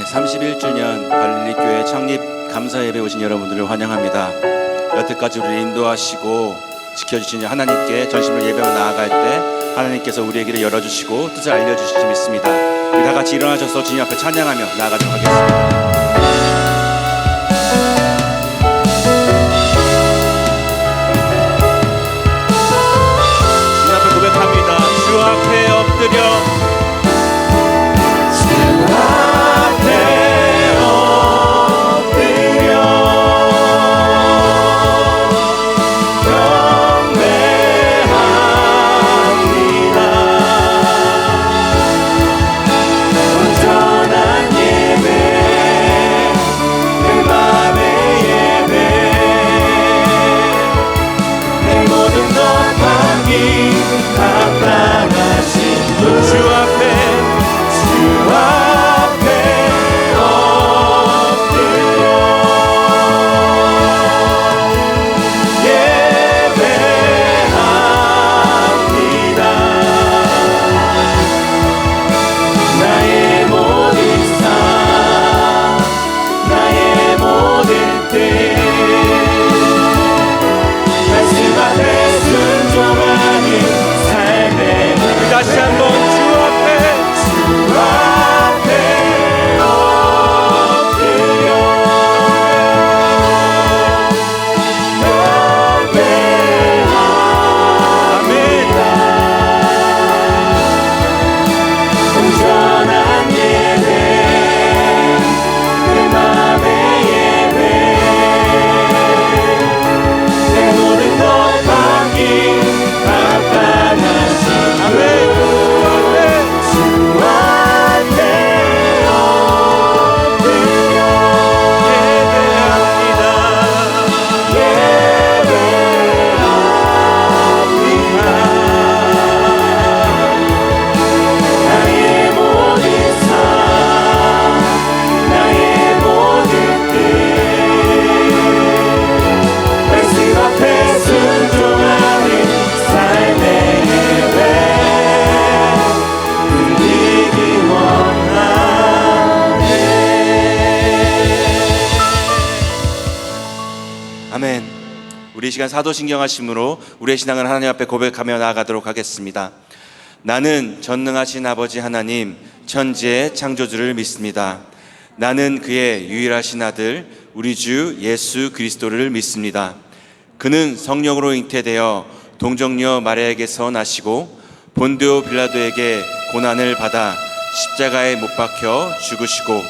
31주년 갈릴리교회 창립 감사 예배 오신 여러분들을 환영합니다. 여태까지 우리를 인도하시고 지켜주신 하나님께 전심으로 예배로 나아갈 때 하나님께서 우리에게 열어주시고 뜻을 알려주실 줄 믿습니다. 우리 다 같이 일어나셔서 주님 앞에 찬양하며 나아가도록 하겠습니다. 주님 앞에 고백합니다. 주 앞에 엎드려 우리 시간 사도신경하심으로 우리의 신앙을 하나님 앞에 고백하며 나아가도록 하겠습니다. 나는 전능하신 아버지 하나님 천지의 창조주를 믿습니다. 나는 그의 유일하신 아들 우리 주 예수 그리스도를 믿습니다. 그는 성령으로 잉태되어 동정녀 마리아에게서 나시고 본디오 빌라도에게 고난을 받아 십자가에 못 박혀 죽으시고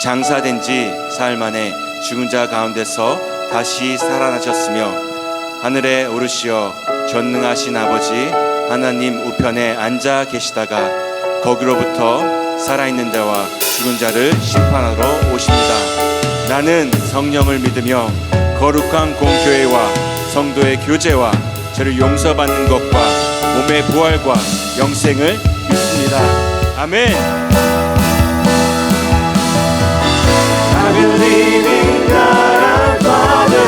장사된 지 사흘 만에 죽은 자 가운데서 다시 살아나셨으며 하늘에 오르시어 전능하신 아버지 하나님 우편에 앉아 계시다가 거기로부터 살아있는 자와 죽은 자를 심판하러 오십니다. 나는 성령을 믿으며 거룩한 공교회와 성도의 교제와 죄를 용서받는 것과 몸의 부활과 영생을 믿습니다. 아멘. I believe in God our Father.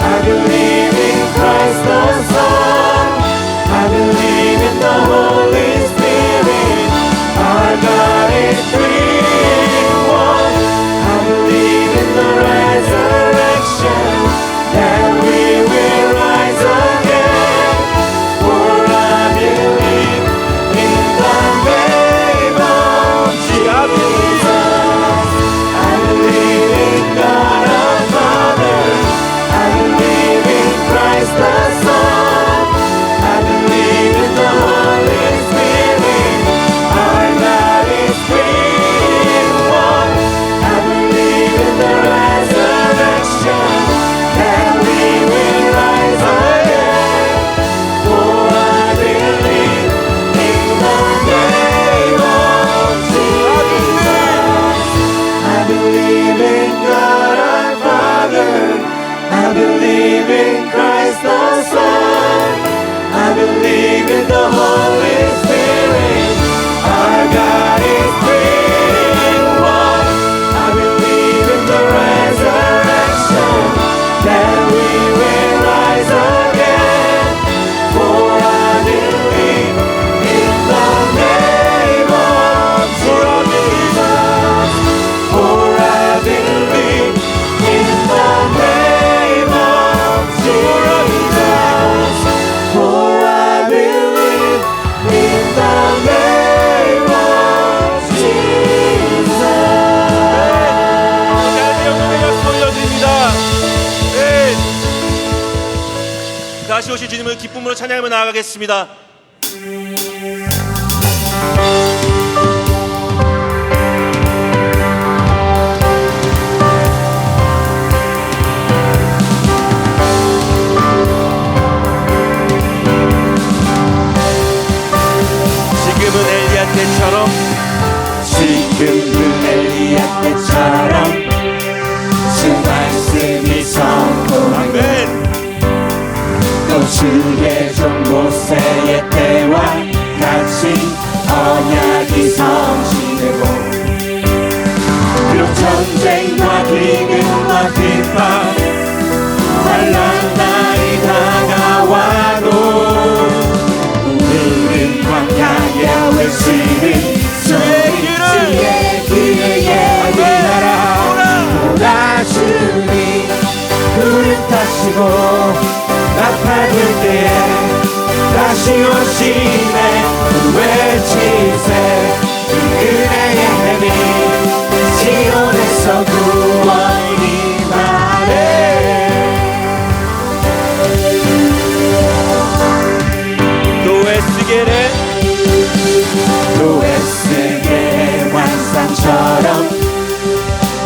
I believe in Christ the Son. I believe in the Holy Spirit. Our God is three in one. I believe in the resurrection, that we will rise again. For I believe in the name of Jesus. I believe in God our Father. I believe 오신 주님을 기쁨으로 찬양하며 나아가겠습니다. 지금은 엘리야 때처럼 주 말씀이 선포하면 또 주의 종 모세의 때와 같이 언약이 성취되고 비록 전쟁과 기근과 핍박 환난 날이 다가와도 우리는 광야에 외치는 주의 길을 예비하라. 오라 주님 구름 타시고 나팔 불 때에 다시 오시네. 외치세 은혜의 해미 시온에서 구원이 임하네. 또 에스겔의 환상처럼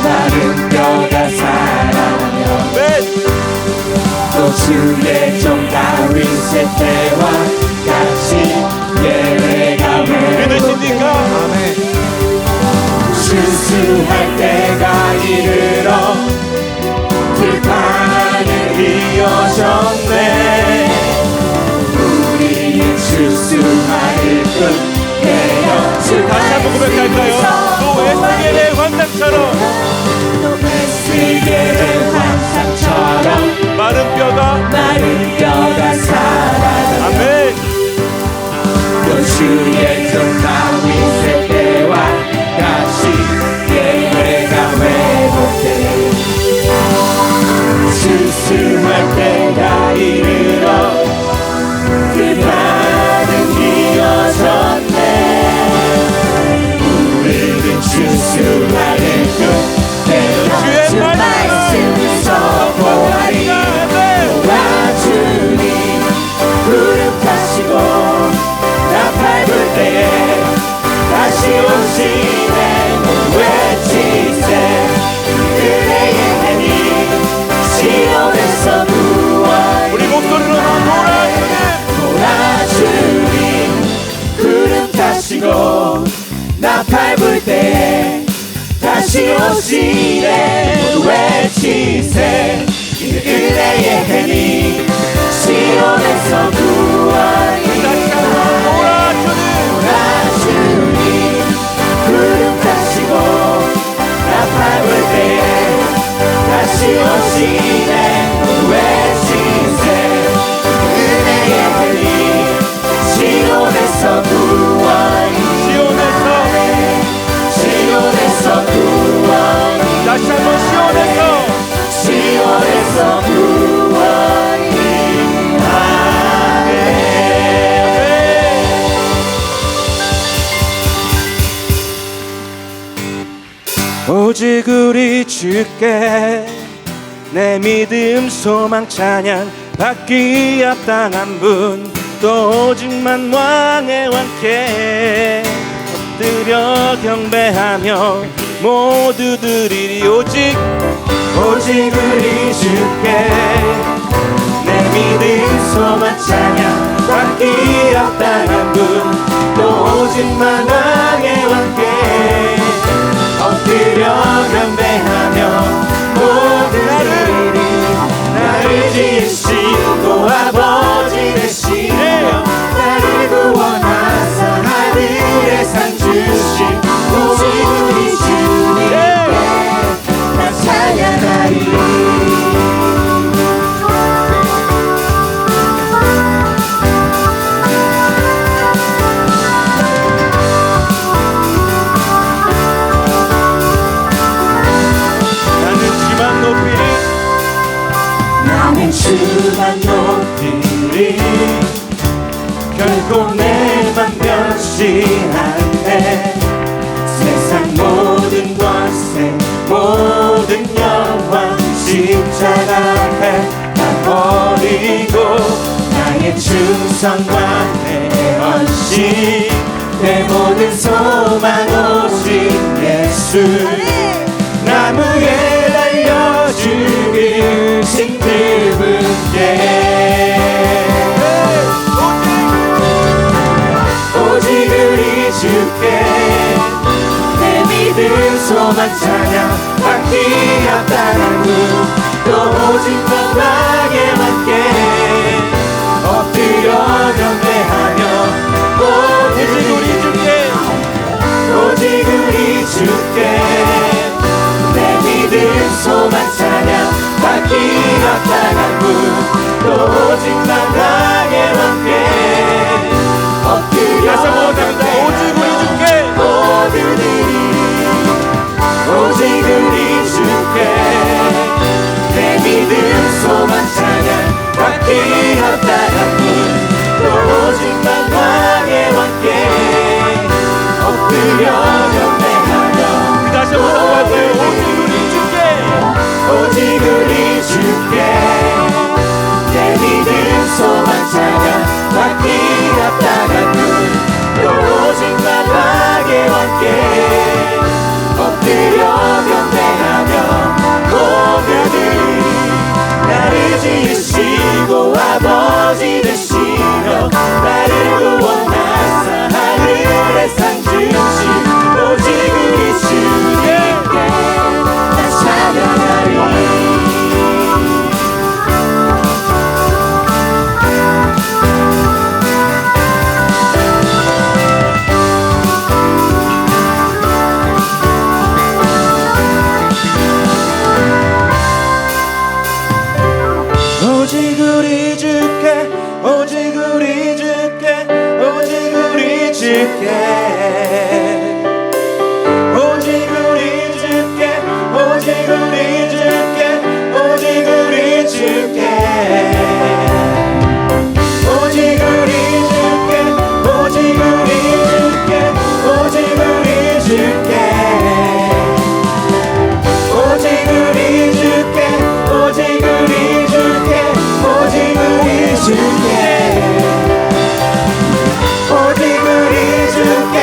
마른 뼈가 살아나며 또 주의 종 다윗의 때와 같이 예배가 믿으십니까? 추수할 때가 이르러 들판을 이어졌네. 우리는 추수할 것 다시 한번 고백할까요? 또 에스겔의 환상처럼 마른 뼈가 살아나며 아멘. 또 주의 종 다윗의 때와 같이 예배가 회복돼. 추수할 때가 이르러 그 반은 이어졌네. 우리는 추수하는 그 주 말씀을 선포하리. 오라 주님 구름 타시고 나팔 불 때에 다시 오시네. 외치세 은혜의 해니 시온에서 구원. 우리 목소리로 오라 주님 구름 타시고 나팔 불 때에 다시 오시네. 외치세 은혜의 해니 시온에서 구원이. 오라 주님 구름 타시고 나팔 불 때에 다시 오시네. 외치세 은혜의 해니 시온에서 구원이. 시온에서 구원이. 다시 한번 시온에서 구원이 임하네. 오직 우리 주께 내 믿음 소망 찬양 받기 합당한 분 또 오직만 왕의 왕께 엎드려 경배하며 모두들이 오직 우리 주께 내 믿음 소망 찬양 받기 합당한 분 또 오직만 왕의 왕께 엎드려 경배하며 모두들이 나를 지으신 또 아버지 되시며 나를 구원하사 하늘에 상 주신 오직 우리 주님께 나 찬양하리. 충성과 내 헌신 내 모든 소망 오직 예수 나무에 달려 죽으신 그분께 오직 우리 주께 내 믿음 소망 찬양 받기 합당한 또 오직 영광에 맞게 엎드려 경배하며 오직 우리 주께 오직 우리 주께 내 믿음 소망 찬양 받기 합당한 또 오직 영광에 맞게 엎드려 경배하며 오직 우리 주께 모두들이 오직 우리 주께 내 믿음 소망 찬양 받기 합당한 또 오직 만왕의 왕께 엎드려 경배하며 다시 한번 할까요? 오직 우리 주께 내 믿음 소망 찬양 받기 합당한 또 오직 만왕의 왕께 엎드려 경배하며 모두들이 나를 지으시고 아버지 되시며 나를 구원하사 하늘에 상 주신 오직 우리 주님께 나 찬양하리 오직 우리 주께 오직 우리 주께 오직 우리 주께 오직 우리 주께 오직 우리 주께 오직 우리 주께 오직 우리 주께 오직 우리 주께 오직 우리 주께 오직 우리 주께 오직 우리 주께 오직 우리 주께 오직 우리 주께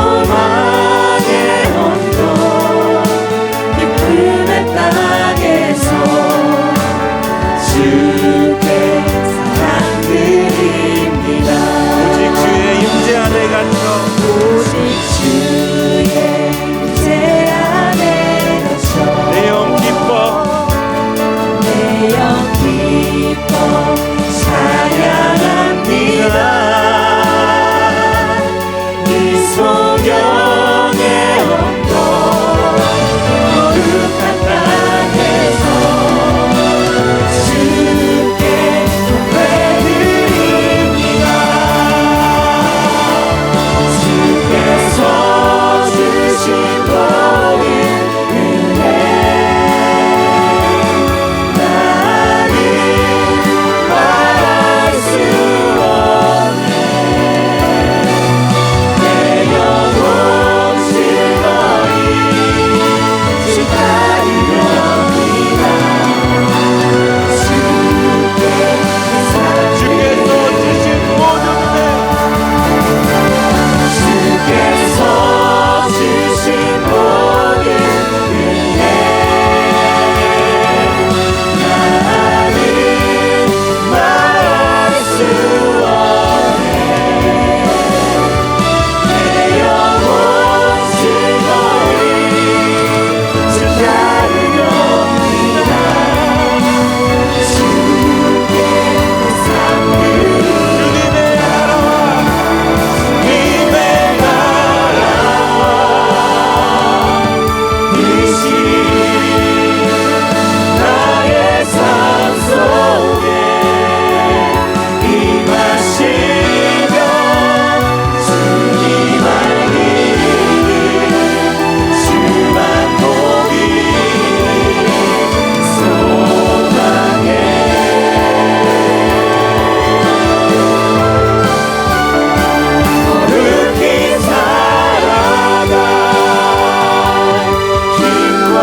소망의 언덕 기쁨의 땅에서 주께 사랑드립니다. 오직 주의 임재 안에 갇혀 오직 주의 임재 안에 갇혀 내 영 기뻐 내 영 기뻐 찬양합니다. 이 소경의 언덕 거룩한 땅에서 주께 예배드립니다. 주께서 주신 모든 은혜 나는 말할 수 없네. 내 영혼 즐거이 주 따르렵니다. 주께서 주신 모든 은혜 주께서 주신 모든 은혜 나는 말할 수 없네. 내 영혼 즐거이 주 따르렵니다. 주께 주님의 나라와 주님의 나라와 뜻이 나의 삶 속에 임하시며 주님 알기를 주만 보기를 소망해. 거룩히 살아갈 힘과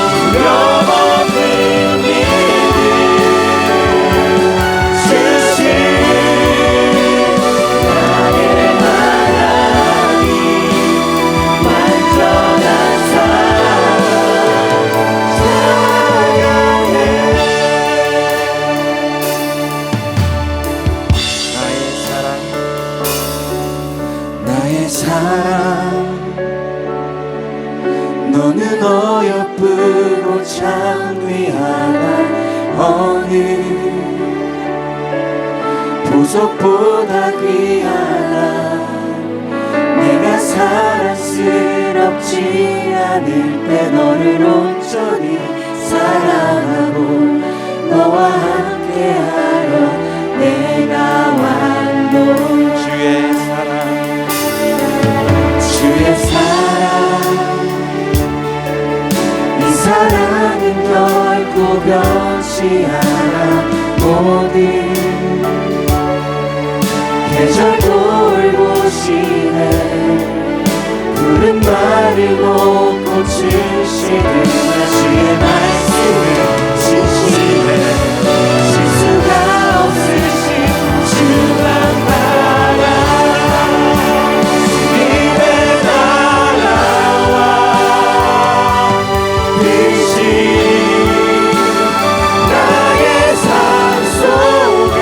두려움 없는 믿음 주신 나의 하나님 완전한 사랑 찬양해. 나의 사랑 너는 어여쁘고 참 귀하다. 어느 보석보다 귀하다. 내가 사랑스럽지 않을 때 너를 온전히 사랑하고 너와 함께하려 내가 완도 주의 사랑 주의 사랑 이 사랑은 결코 변치 않아. 모든 계절 돌보시네. 푸른 마르고 꽃을 시드나 주의 말씀을 지키네. 실수가 없으신 주만 바라. 주님의 나라와 뜻이 나의 삶 속에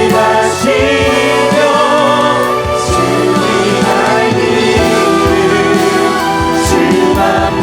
임하시며 주님 알기를 주만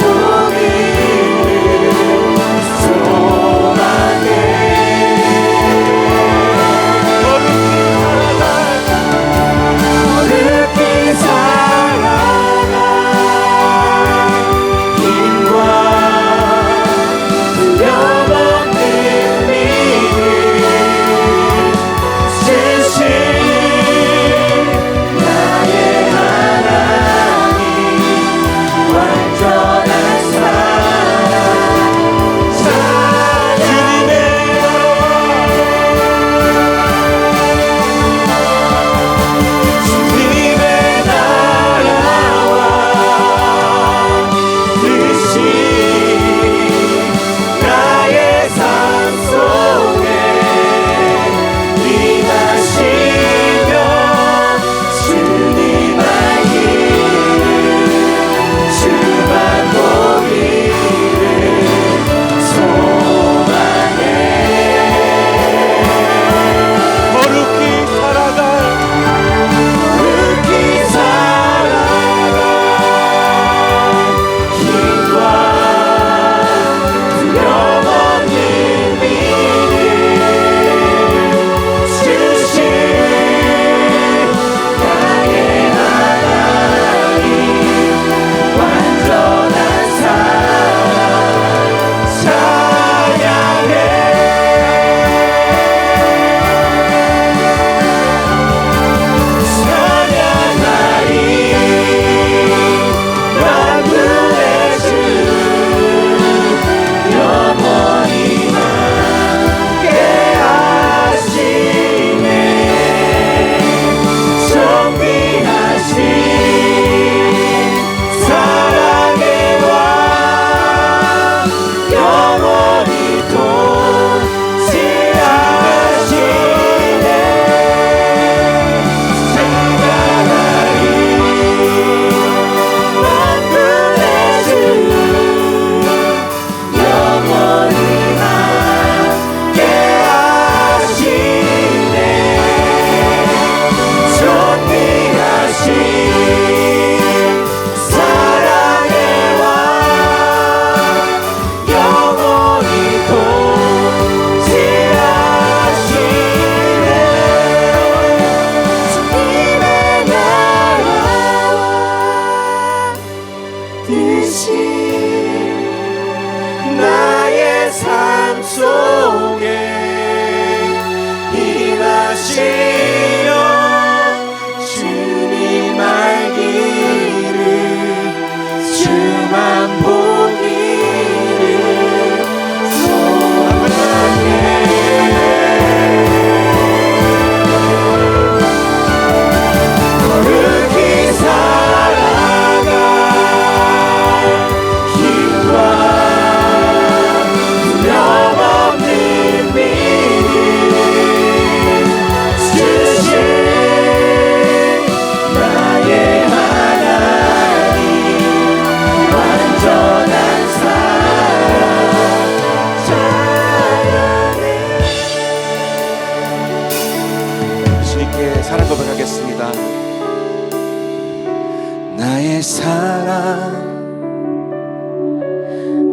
사랑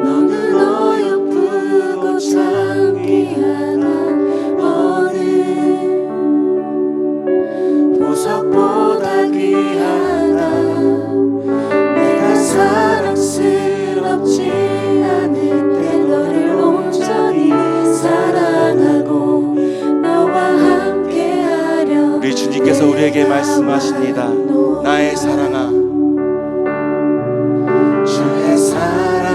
너는 어여쁘고 참 귀하다. 어느 보석보다 귀하다. 내가 사랑스럽지 않을 때 너를 온전히 사랑하고 너와 함께하려. 우리 주님께서 우리에게 말씀하십니다. 나의 사랑아, 주의 사랑,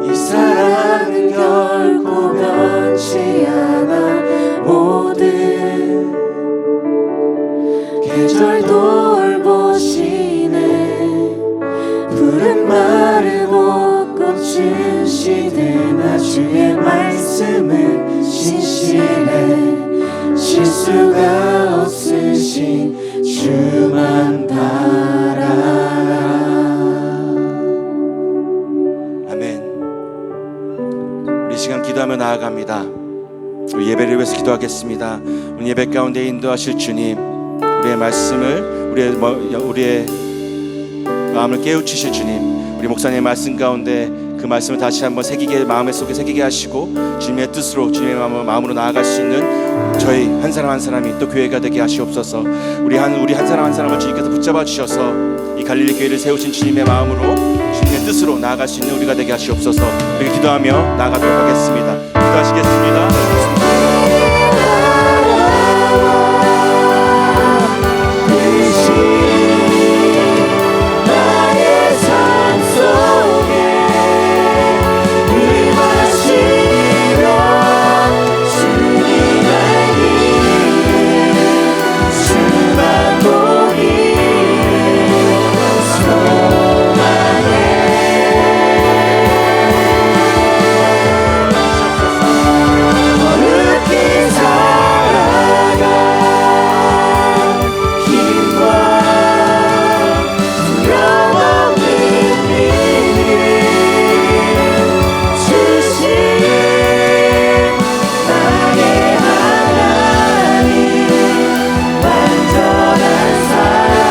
이 사랑은 결코 변치 않아. 모든 계절 돌보시네. 푸른 마르고 꽃은 시드나 주의 말씀은 신실해. 실수가 없으신 주만 바라라. 아멘. 우리 시간 기도하며 나아갑니다. 우리 예배를 위해서 기도하겠습니다. 오늘 예배 가운데 인도하실 주님, 우리의 말씀을 우리의 마음을 깨우치실 주님, 우리 목사님의 말씀 가운데 그 말씀을 다시 한번 새기게, 마음의 속에 새기게 하시고 주님의 뜻으로, 주님의 마음으로 나아갈 수 있는 저희 한 사람 한 사람이 또 교회가 되게 하시옵소서. 우리 한 사람 한 사람을 주님께서 붙잡아 주셔서 이 갈릴리 교회를 세우신 주님의 마음으로, 주님의 뜻으로 나아갈 수 있는 우리가 되게 하시옵소서. 우리 기도하며 나아가도록 하겠습니다. 기도하시겠습니다. 나의 삶 속에 임하시며 주님 알기 주만 보니 소망해. 어렵게 살아가 힘과 두려움 없는 믿음 주신 나의 하나님. 완전한 사랑이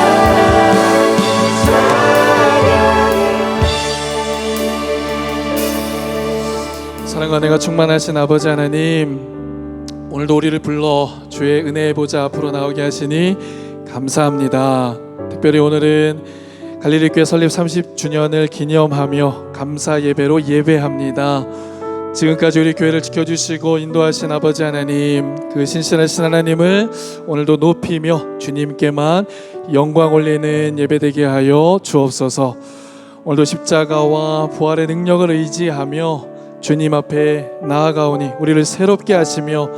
사랑과 은혜가 충만하신 아버지 하나님, 오늘도 우리를 불러 주의 은혜의 보좌 앞으로 나오게 하시니 감사합니다. 특별히 오늘은 갈릴리 교회 설립 30주년을 기념하며 감사 예배로 예배합니다. 지금까지 우리 교회를 지켜주시고 인도하신 아버지 하나님, 그 신실하신 하나님을 오늘도 높이며 주님께만 영광 올리는 예배되게 하여 주옵소서. 오늘도 십자가와 부활의 능력을 의지하며 주님 앞에 나아가오니 우리를 새롭게 하시며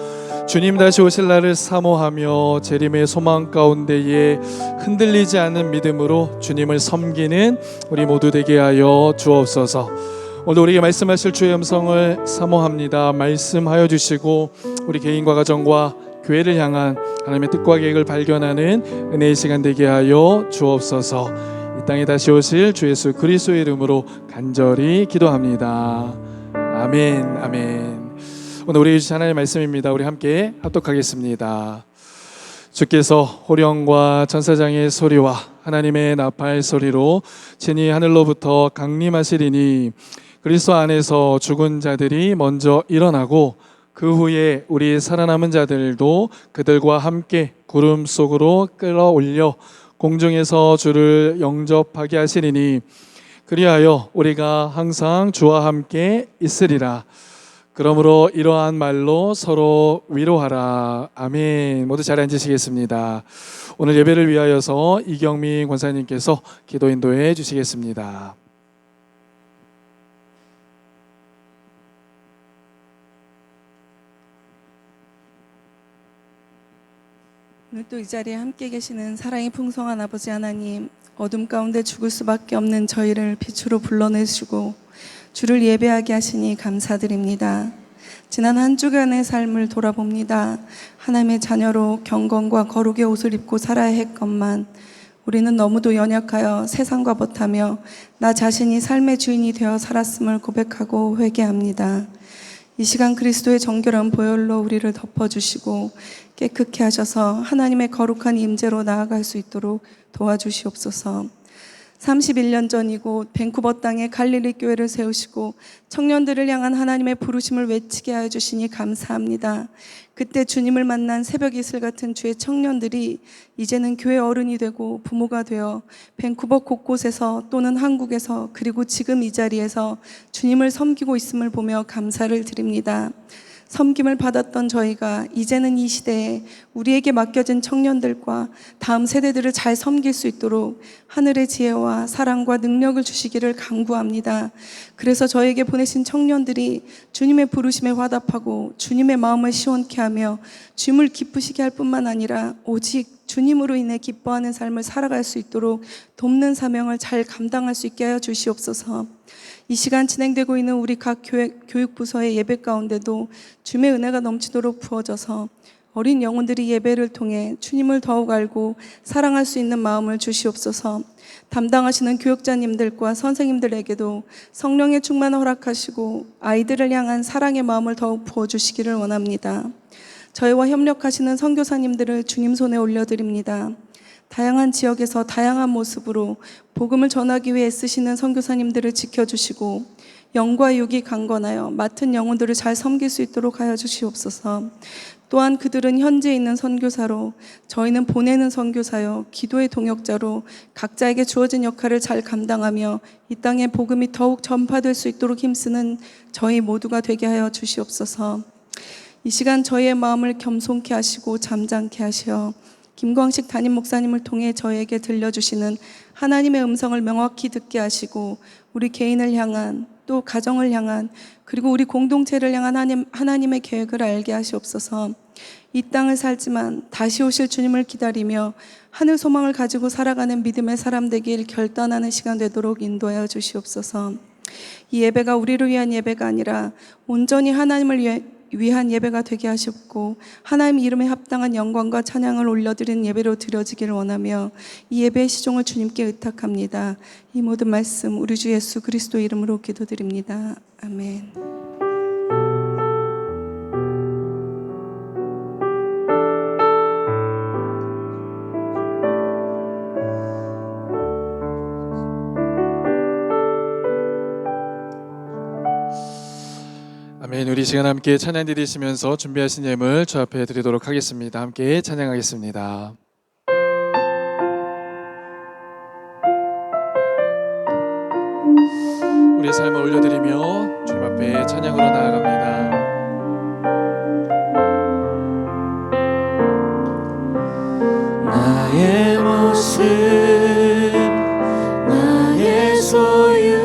주님 다시 오실 날을 사모하며 재림의 소망 가운데에 흔들리지 않는 믿음으로 주님을 섬기는 우리 모두 되게 하여 주옵소서. 오늘 우리에게 말씀하실 주의 음성을 사모합니다. 말씀하여 주시고 우리 개인과 가정과 교회를 향한 하나님의 뜻과 계획을 발견하는 은혜의 시간 되게 하여 주옵소서. 이 땅에 다시 오실 주 예수 그리스도의 이름으로 간절히 기도합니다. 아멘, 아멘. 오늘 우리 주신 하나님의 말씀입니다. 우리 함께 합독하겠습니다. 주께서 호령과 천사장의 소리와 하나님의 나팔 소리로 친히 하늘로부터 강림하시리니 그리스도 안에서 죽은 자들이 먼저 일어나고 그 후에 우리 살아남은 자들도 그들과 함께 구름 속으로 끌어올려 공중에서 주를 영접하게 하시리니 그리하여 우리가 항상 주와 함께 있으리라. 그러므로 이러한 말로 서로 위로하라. 아멘. 모두 잘 앉으시겠습니다. 오늘 예배를 위하여서 이경민 권사님께서 기도 인도해 주시겠습니다. 오늘 또 이 자리에 함께 계시는 사랑이 풍성한 아버지 하나님, 어둠 가운데 죽을 수밖에 없는 저희를 빛으로 불러내시고 주를 예배하게 하시니 감사드립니다. 지난 한 주간의 삶을 돌아봅니다. 하나님의 자녀로 경건과 거룩의 옷을 입고 살아야 했건만 우리는 너무도 연약하여 세상과 벗하며 나 자신이 삶의 주인이 되어 살았음을 고백하고 회개합니다. 이 시간 그리스도의 정결한 보혈로 우리를 덮어주시고 깨끗게 하셔서 하나님의 거룩한 임재로 나아갈 수 있도록 도와주시옵소서. 31년 전 이곳 밴쿠버 땅에 갈릴리 교회를 세우시고 청년들을 향한 하나님의 부르심을 외치게 하여 주시니 감사합니다. 그때 주님을 만난 새벽 이슬 같은 주의 청년들이 이제는 교회 어른이 되고 부모가 되어 밴쿠버 곳곳에서 또는 한국에서 그리고 지금 이 자리에서 주님을 섬기고 있음을 보며 감사를 드립니다. 섬김을 받았던 저희가 이제는 이 시대에 우리에게 맡겨진 청년들과 다음 세대들을 잘 섬길 수 있도록 하늘의 지혜와 사랑과 능력을 주시기를 간구합니다. 그래서 저에게 보내신 청년들이 주님의 부르심에 화답하고 주님의 마음을 시원케 하며 주님을 기쁘시게 할 뿐만 아니라 오직 주님으로 인해 기뻐하는 삶을 살아갈 수 있도록 돕는 사명을 잘 감당할 수 있게 하여 주시옵소서. 이 시간 진행되고 있는 우리 각 교육부서의 예배 가운데도 주님의 은혜가 넘치도록 부어져서 어린 영혼들이 예배를 통해 주님을 더욱 알고 사랑할 수 있는 마음을 주시옵소서. 담당하시는 교육자님들과 선생님들에게도 성령의 충만을 허락하시고 아이들을 향한 사랑의 마음을 더욱 부어주시기를 원합니다. 저희와 협력하시는 선교사님들을 주님 손에 올려드립니다. 다양한 지역에서 다양한 모습으로 복음을 전하기 위해 애쓰시는 선교사님들을 지켜주시고 영과 육이 강건하여 맡은 영혼들을 잘 섬길 수 있도록 하여 주시옵소서. 또한 그들은 현재 있는 선교사로 저희는 보내는 선교사요 기도의 동역자로 각자에게 주어진 역할을 잘 감당하며 이 땅에 복음이 더욱 전파될 수 있도록 힘쓰는 저희 모두가 되게 하여 주시옵소서. 이 시간 저희의 마음을 겸손케 하시고 잠잠케 하시어 김광식 담임 목사님을 통해 저에게 들려주시는 하나님의 음성을 명확히 듣게 하시고 우리 개인을 향한 또 가정을 향한 그리고 우리 공동체를 향한 하나님의 계획을 알게 하시옵소서. 이 땅을 살지만 다시 오실 주님을 기다리며 하늘 소망을 가지고 살아가는 믿음의 사람 되길 결단하는 시간 되도록 인도하여 주시옵소서. 이 예배가 우리를 위한 예배가 아니라 온전히 하나님을 위한 예배가 되게 하셨고 하나님 이름에 합당한 영광과 찬양을 올려드리는 예배로 드려지기를 원하며 이 예배의 시종을 주님께 의탁합니다. 이 모든 말씀 우리 주 예수 그리스도 이름으로 기도드립니다. 아멘. 아멘. 우리 시간 함께 찬양 드리시면서 준비하신 예물 주 앞에 드리도록 하겠습니다. 함께 찬양하겠습니다. 우리의 삶을 올려드리며 주님 앞에 찬양으로 나아갑니다. 나의 모습 나의 소유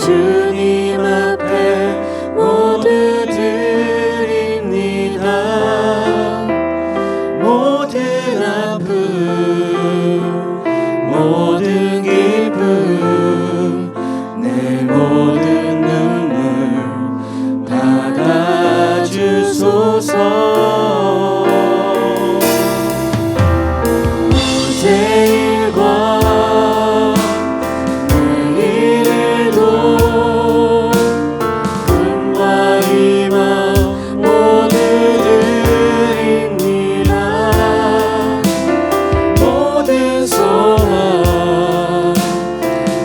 주님 앞에 모두 드립니다. 모든 아픔 모든 기쁨 내 모든 눈물 받아주소서.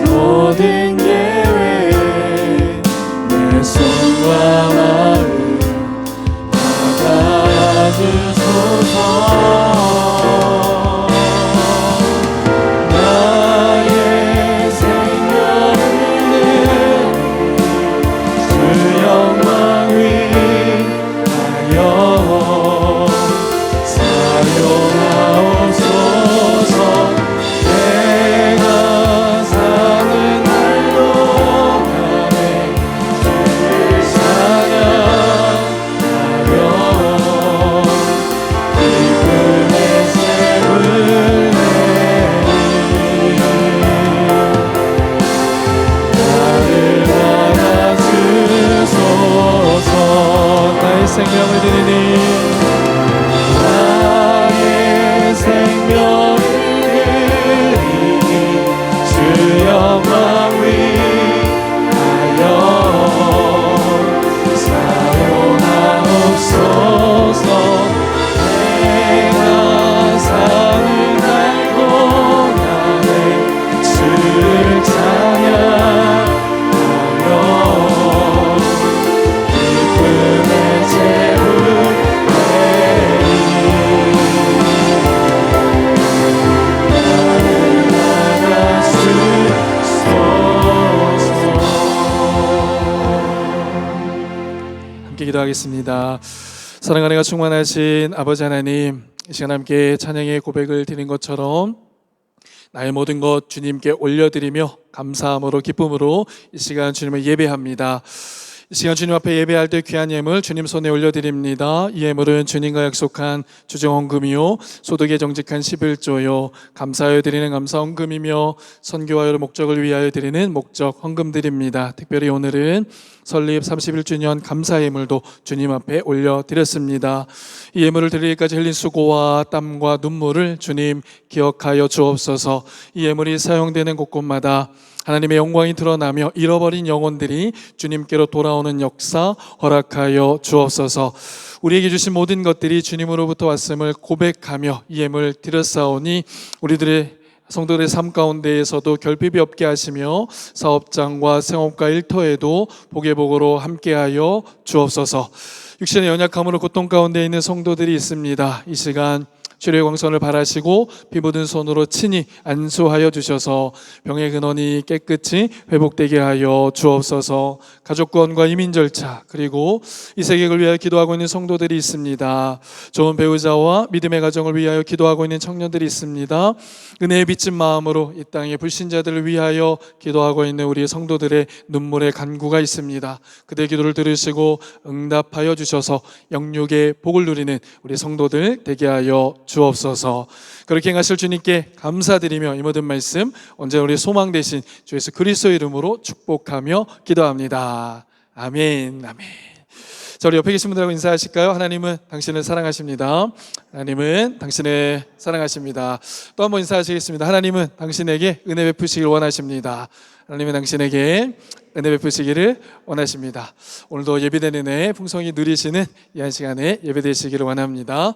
모든 예외 내 손과 마음 받아주소서. 나의 생명을 주 영광 위하여 사용하옵소서. 내가 사는 날로 가네 주를 찬양하며 기쁨의 샘을 내리 나를 받아주소서. 나의 생명을 드리니 나의 기도하겠습니다. 사랑하는 가 충만하신 아버지 하나님, 이 시간 함께 찬양의 고백을 드린 것처럼 나의 모든 것 주님께 올려드리며 감사함으로 기쁨으로 이 시간 주님을 예배합니다. 이 시간 주님 앞에 예배할 때 귀한 예물 주님 손에 올려드립니다. 이 예물은 주님과 약속한 주정헌금이요 소득에 정직한 11조요 감사하여 드리는 감사헌금이며 선교와 목적을 위하여 드리는 목적 헌금드립니다. 특별히 오늘은 설립 31주년 감사 예물도 주님 앞에 올려드렸습니다. 이 예물을 드리기까지 흘린 수고와 땀과 눈물을 주님 기억하여 주옵소서. 이 예물이 사용되는 곳곳마다 하나님의 영광이 드러나며 잃어버린 영혼들이 주님께로 돌아오는 역사 허락하여 주옵소서. 우리에게 주신 모든 것들이 주님으로부터 왔음을 고백하며 이 예물 드렸사오니 우리들의 성도들의 삶 가운데에서도 결핍이 없게 하시며 사업장과 생업과 일터에도 복의 복으로 함께하여 주옵소서. 육신의 연약함으로 고통 가운데 있는 성도들이 있습니다. 이 시간 치료의 광선을 바라시고 피 묻은 손으로 친히 안수하여 주셔서 병의 근원이 깨끗이 회복되게 하여 주옵소서. 가족 구원과 이민 절차 그리고 이 세계를 위하여 기도하고 있는 성도들이 있습니다. 좋은 배우자와 믿음의 가정을 위하여 기도하고 있는 청년들이 있습니다. 은혜에 비친 마음으로 이 땅의 불신자들을 위하여 기도하고 있는 우리 성도들의 눈물의 간구가 있습니다. 그들의 기도를 들으시고 응답하여 주셔서 영육의 복을 누리는 우리 성도들 되게 하여 주옵소서. 그렇게 행하실 주님께 감사드리며 이 모든 말씀 언제나 우리 소망 되신 주 예수 그리스도의 이름으로 축복하며 기도합니다. 아멘. 아멘. 자, 우리 옆에 계신 분들하고 인사하실까요? 하나님은 당신을 사랑하십니다. 하나님은 당신을 사랑하십니다. 또 한번 인사하시겠습니다. 하나님은 당신에게 은혜 베푸시길 원하십니다. 하나님은 당신에게 은혜 베푸시기를 원하십니다. 오늘도 예배되는 은혜 풍성히 누리시는 이 한 시간에 예배되시기를 원합니다.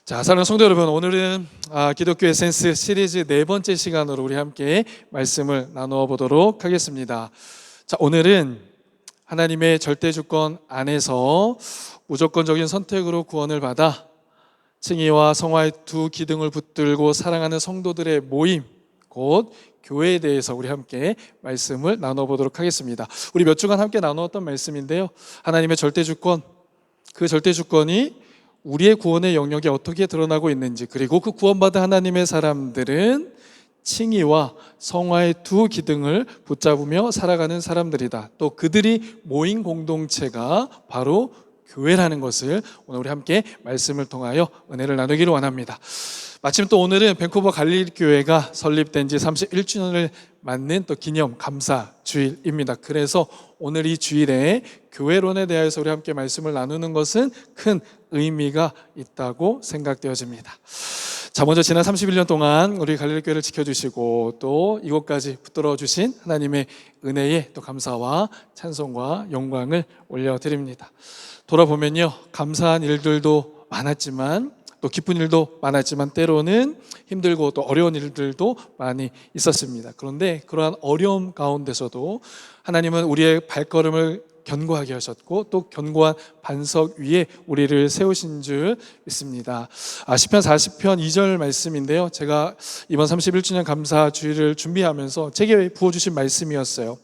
자, 사랑하는 성도 여러분, 오늘은 기독교 에센스 시리즈 4번째 시간으로 우리 함께 말씀을 나누어 보도록 하겠습니다. 자, 오늘은 하나님의 절대 주권 안에서 무조건적인 선택으로 구원을 받아 칭의와 성화의 두 기둥을 붙들고 사랑하는 성도들의 모임, 곧 교회에 대해서 우리 함께 말씀을 나누어 보도록 하겠습니다. 우리 몇 주간 함께 나누었던 말씀인데요, 하나님의 절대 주권, 그 절대 주권이 우리의 구원의 영역이 어떻게 드러나고 있는지, 그리고 그 구원받은 하나님의 사람들은 칭의와 성화의 두 기둥을 붙잡으며 살아가는 사람들이다. 또 그들이 모인 공동체가 바로 교회라는 것을 오늘 우리 함께 말씀을 통하여 은혜를 나누기를 원합니다. 마침 또 오늘은 밴쿠버 갈릴리 교회가 설립된 지 31주년을 맞는 또 기념 감사 주일입니다. 그래서 오늘 이 주일에 교회론에 대해서 우리 함께 말씀을 나누는 것은 큰 의미가 있다고 생각되어집니다. 자, 먼저 지난 31년 동안 우리 갈릴리 교회를 지켜주시고 또 이곳까지 붙들어 주신 하나님의 은혜에 또 감사와 찬송과 영광을 올려드립니다. 돌아보면요, 감사한 일들도 많았지만 또 기쁜 일도 많았지만 때로는 힘들고 또 어려운 일들도 많이 있었습니다. 그런데 그러한 어려움 가운데서도 하나님은 우리의 발걸음을 견고하게 하셨고 또 견고한 반석 위에 우리를 세우신 줄 믿습니다. 시편 40편 2절 말씀인데요, 제가 이번 31주년 감사 주일을 준비하면서 제게 부어주신 말씀이었어요.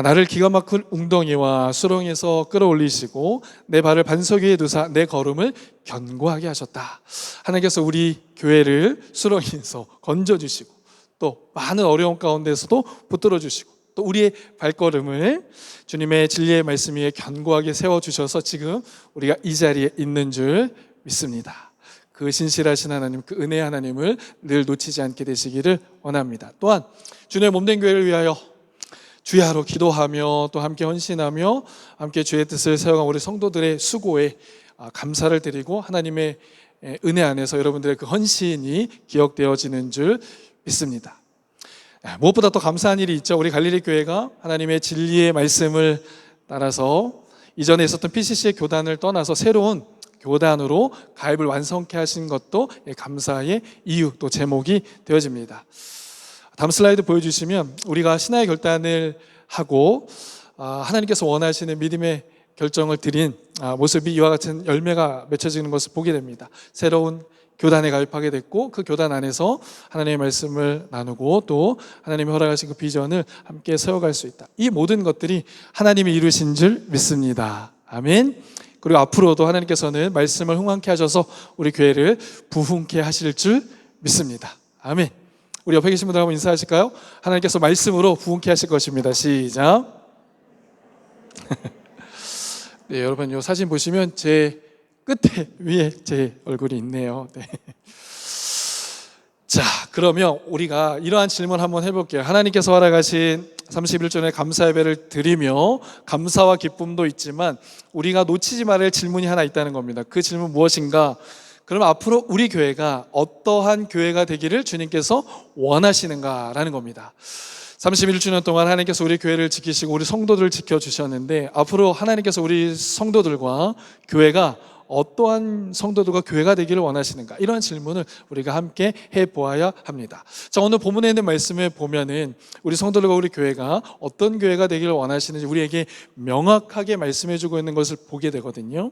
나를 기가 막힌 웅덩이와 수렁에서 끌어올리시고 내 발을 반석 위에 두사 내 걸음을 견고하게 하셨다. 하나님께서 우리 교회를 수렁에서 건져주시고 또 많은 어려움 가운데서도 붙들어주시고 또 우리의 발걸음을 주님의 진리의 말씀 위에 견고하게 세워주셔서 지금 우리가 이 자리에 있는 줄 믿습니다. 그 신실하신 하나님, 그 은혜의 하나님을 늘 놓치지 않게 되시기를 원합니다. 또한 주님의 몸된 교회를 위하여 주야로 기도하며 또 함께 헌신하며 함께 주의 뜻을 세워간 우리 성도들의 수고에 감사를 드리고 하나님의 은혜 안에서 여러분들의 그 헌신이 기억되어지는 줄 믿습니다. 무엇보다 더 감사한 일이 있죠. 우리 갈릴리 교회가 하나님의 진리의 말씀을 따라서 이전에 있었던 PCC의 교단을 떠나서 새로운 교단으로 가입을 완성케 하신 것도 감사의 이유 또 제목이 되어집니다. 다음 슬라이드 보여주시면 우리가 신앙의 결단을 하고 하나님께서 원하시는 믿음의 결정을 드린 모습이 이와 같은 열매가 맺혀지는 것을 보게 됩니다. 새로운 교단에 가입하게 됐고 그 교단 안에서 하나님의 말씀을 나누고 또 하나님이 허락하신 그 비전을 함께 세워갈 수 있다. 이 모든 것들이 하나님이 이루신 줄 믿습니다. 아멘. 그리고 앞으로도 하나님께서는 말씀을 흥왕케 하셔서 우리 교회를 부흥케 하실 줄 믿습니다. 아멘. 우리 옆에 계신 분들 한번 인사하실까요? 하나님께서 말씀으로 부흥케 하실 것입니다. 시작. 네, 여러분 이 사진 보시면 제 끝에 위에 제 얼굴이 있네요. 네. 자, 그러면 우리가 이러한 질문 한번 해볼게요. 하나님께서 허락하신 31조의 감사 예배를 드리며 감사와 기쁨도 있지만 우리가 놓치지 말아야 질문이 하나 있다는 겁니다. 그 질문 무엇인가? 그럼 앞으로 우리 교회가 어떠한 교회가 되기를 주님께서 원하시는가라는 겁니다. 31주년 동안 하나님께서 우리 교회를 지키시고 우리 성도들을 지켜주셨는데 앞으로 하나님께서 우리 성도들과 교회가 어떠한 성도들과 교회가 되기를 원하시는가, 이런 질문을 우리가 함께 해보아야 합니다. 자, 오늘 본문에 있는 말씀을 보면은 우리 성도들과 우리 교회가 어떤 교회가 되기를 원하시는지 우리에게 명확하게 말씀해주고 있는 것을 보게 되거든요.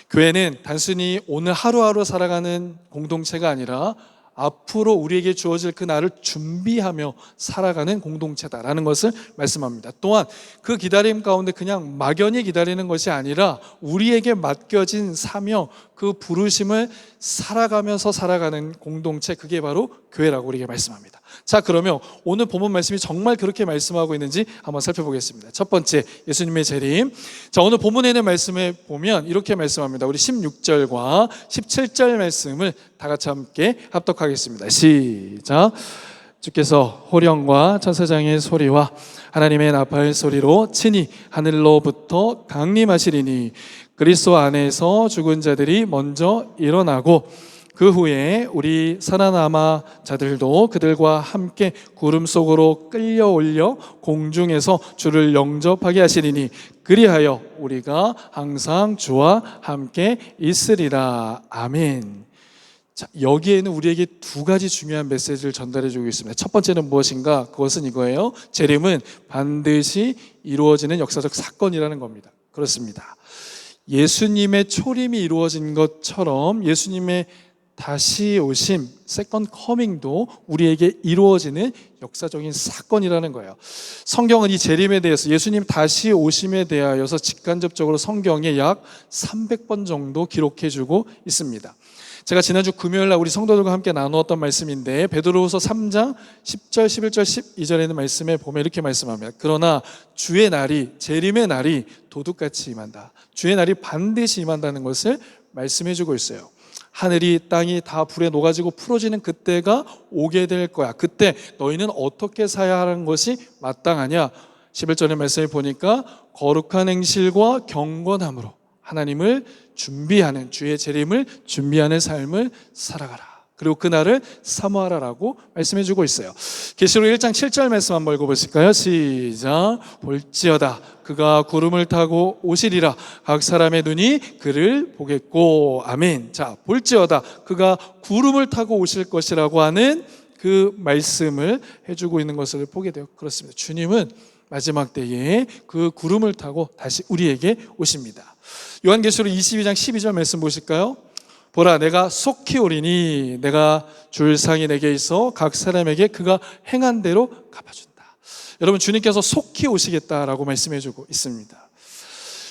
교회는 단순히 오늘 하루하루 살아가는 공동체가 아니라 앞으로 우리에게 주어질 그 날을 준비하며 살아가는 공동체다라는 것을 말씀합니다. 또한 그 기다림 가운데 그냥 막연히 기다리는 것이 아니라 우리에게 맡겨진 사명, 그 부르심을 살아가면서 살아가는 공동체, 그게 바로 교회라고 우리에게 말씀합니다. 자, 그러면 오늘 본문 말씀이 정말 그렇게 말씀하고 있는지 한번 살펴보겠습니다. 첫 번째, 예수님의 재림. 자, 오늘 본문에 있는 말씀에 보면 이렇게 말씀합니다. 우리 16절과 17절 말씀을 다 같이 함께 합독하겠습니다. 시작. 주께서 호령과 천사장의 소리와 하나님의 나팔 소리로 친히 하늘로부터 강림하시리니 그리스도 안에서 죽은 자들이 먼저 일어나고 그 후에 우리 살아남아 자들도 그들과 함께 구름 속으로 끌려 올려 공중에서 주를 영접하게 하시리니 그리하여 우리가 항상 주와 함께 있으리라. 아멘. 자, 여기에는 우리에게 두 가지 중요한 메시지를 전달해 주고 있습니다. 첫 번째는 무엇인가? 그것은 이거예요. 재림은 반드시 이루어지는 역사적 사건이라는 겁니다. 그렇습니다. 예수님의 초림이 이루어진 것처럼 예수님의 다시 오심, 세컨드 커밍도 우리에게 이루어지는 역사적인 사건이라는 거예요. 성경은 이 재림에 대해서, 예수님 다시 오심에 대하여서 직간접적으로 성경에 약 300번 정도 기록해주고 있습니다. 제가 지난주 금요일날 우리 성도들과 함께 나누었던 말씀인데 베드로후서 3장 10절, 11절, 12절에 있는 말씀에 보면 이렇게 말씀합니다. 그러나 주의 날이, 재림의 날이 도둑같이 임한다. 주의 날이 반드시 임한다는 것을 말씀해주고 있어요. 하늘이 땅이 다 불에 녹아지고 풀어지는 그때가 오게 될 거야. 그때 너희는 어떻게 살아야 하는 것이 마땅하냐? 11절의 말씀을 보니까 거룩한 행실과 경건함으로 하나님을 준비하는, 주의 재림을 준비하는 삶을 살아가라. 그리고 그날을 사모하라라고 말씀해주고 있어요. 계시록 1장 7절 말씀 한번 읽어보실까요? 시작. 볼지어다 그가 구름을 타고 오시리라. 각 사람의 눈이 그를 보겠고. 아멘. 자, 볼지어다 그가 구름을 타고 오실 것이라고 하는 그 말씀을 해주고 있는 것을 보게 돼요. 그렇습니다. 주님은 마지막 때에 그 구름을 타고 다시 우리에게 오십니다. 요한계시록 22장 12절 말씀 보실까요? 보라, 내가 속히 오리니 내가 줄 상이 내게 있어 각 사람에게 그가 행한 대로 갚아준다. 여러분, 주님께서 속히 오시겠다라고 말씀해주고 있습니다.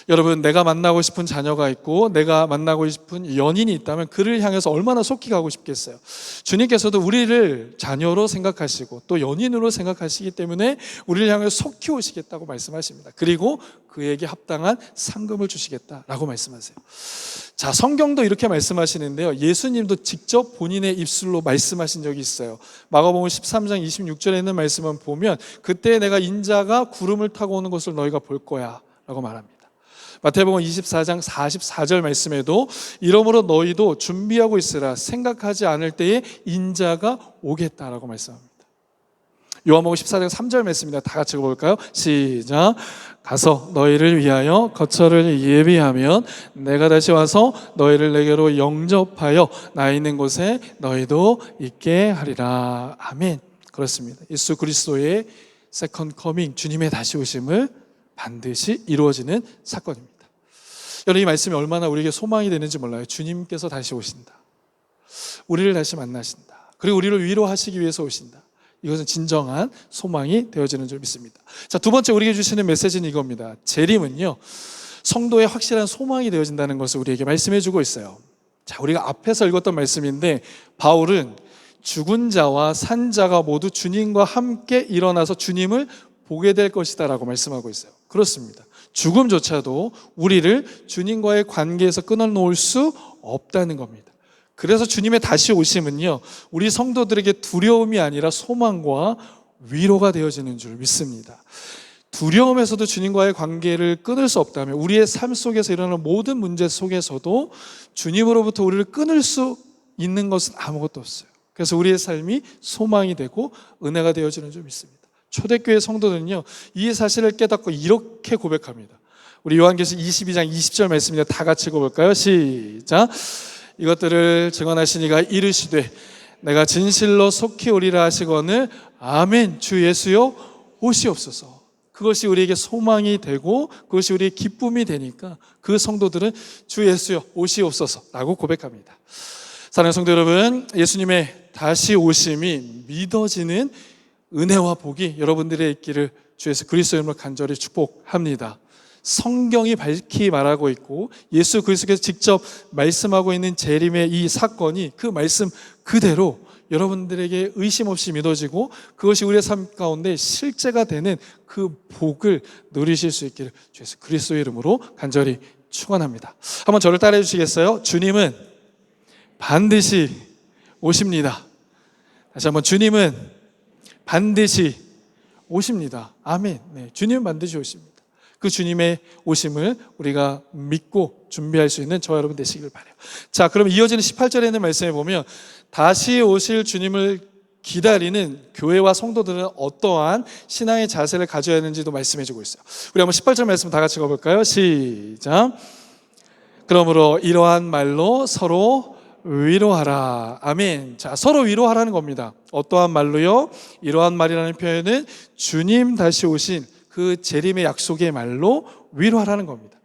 여러분, 내가 만나고 싶은 자녀가 있고 내가 만나고 싶은 연인이 있다면 그를 향해서 얼마나 속히 가고 싶겠어요. 주님께서도 우리를 자녀로 생각하시고 또 연인으로 생각하시기 때문에 우리를 향해 속히 오시겠다고 말씀하십니다. 그리고 그에게 합당한 상금을 주시겠다라고 말씀하세요. 자, 성경도 이렇게 말씀하시는데요, 예수님도 직접 본인의 입술로 말씀하신 적이 있어요. 마가복음 13장 26절에 있는 말씀을 보면 그때 내가 인자가 구름을 타고 오는 것을 너희가 볼 거야 라고 말합니다. 마태복음 24장 44절 말씀에도 이러므로 너희도 준비하고 있으라. 생각하지 않을 때에 인자가 오겠다라고 말씀합니다. 요한복음 14장 3절 말씀입니다. 다 같이 읽어볼까요? 시작. 가서 너희를 위하여 거처를 예비하면 내가 다시 와서 너희를 내게로 영접하여 나 있는 곳에 너희도 있게 하리라. 아멘. 그렇습니다. 예수 그리스도의 세컨드 커밍, 주님의 다시 오심을 반드시 이루어지는 사건입니다. 여러분, 이 말씀이 얼마나 우리에게 소망이 되는지 몰라요. 주님께서 다시 오신다. 우리를 다시 만나신다. 그리고 우리를 위로하시기 위해서 오신다. 이것은 진정한 소망이 되어지는 줄 믿습니다. 자, 두 번째 우리에게 주시는 메시지는 이겁니다. 재림은요, 성도의 확실한 소망이 되어진다는 것을 우리에게 말씀해 주고 있어요. 자, 우리가 앞에서 읽었던 말씀인데 바울은 죽은 자와 산 자가 모두 주님과 함께 일어나서 주님을 보게 될 것이다 라고 말씀하고 있어요. 그렇습니다. 죽음조차도 우리를 주님과의 관계에서 끊어놓을 수 없다는 겁니다. 그래서 주님의 다시 오심은요, 우리 성도들에게 두려움이 아니라 소망과 위로가 되어지는 줄 믿습니다. 두려움에서도 주님과의 관계를 끊을 수 없다면 우리의 삶 속에서 일어나는 모든 문제 속에서도 주님으로부터 우리를 끊을 수 있는 것은 아무것도 없어요. 그래서 우리의 삶이 소망이 되고 은혜가 되어지는 줄 믿습니다. 초대교회 성도들은요, 이 사실을 깨닫고 이렇게 고백합니다. 우리 요한계시록 22장 20절 말씀입니다. 다 같이 읽어볼까요? 시작. 이것들을 증언하시니가 이르시되 내가 진실로 속히 오리라 하시거늘 아멘. 주 예수여 오시옵소서. 그것이 우리에게 소망이 되고 그것이 우리의 기쁨이 되니까 그 성도들은 주 예수여 오시옵소서라고 고백합니다. 사랑하는 성도 여러분, 예수님의 다시 오심이 믿어지는 은혜와 복이 여러분들의 있기를 주 예수 그리스도의 이름으로 간절히 축복합니다. 성경이 밝히 말하고 있고 예수 그리스도께서 직접 말씀하고 있는 재림의 이 사건이 그 말씀 그대로 여러분들에게 의심 없이 믿어지고 그것이 우리의 삶 가운데 실제가 되는 그 복을 누리실 수 있기를 주 예수 그리스도의 이름으로 간절히 축원합니다. 한번 저를 따라해 주시겠어요? 주님은 반드시 오십니다. 다시 한번, 주님은 반드시 오십니다. 아멘. 네, 주님은 반드시 오십니다. 그 주님의 오심을 우리가 믿고 준비할 수 있는 저와 여러분 되시길 바라요. 자, 그럼 이어지는 18절에 있는 말씀에 보면 다시 오실 주님을 기다리는 교회와 성도들은 어떠한 신앙의 자세를 가져야 하는지도 말씀해 주고 있어요. 우리 한번 18절 말씀 다 같이 읽어볼까요? 시작. 그러므로 이러한 말로 서로 위로하라. 아멘. 자, 서로 위로하라는 겁니다. 어떠한 말로요? 이러한 말이라는 표현은 주님 다시 오신 그 재림의 약속의 말로 위로하라는 겁니다.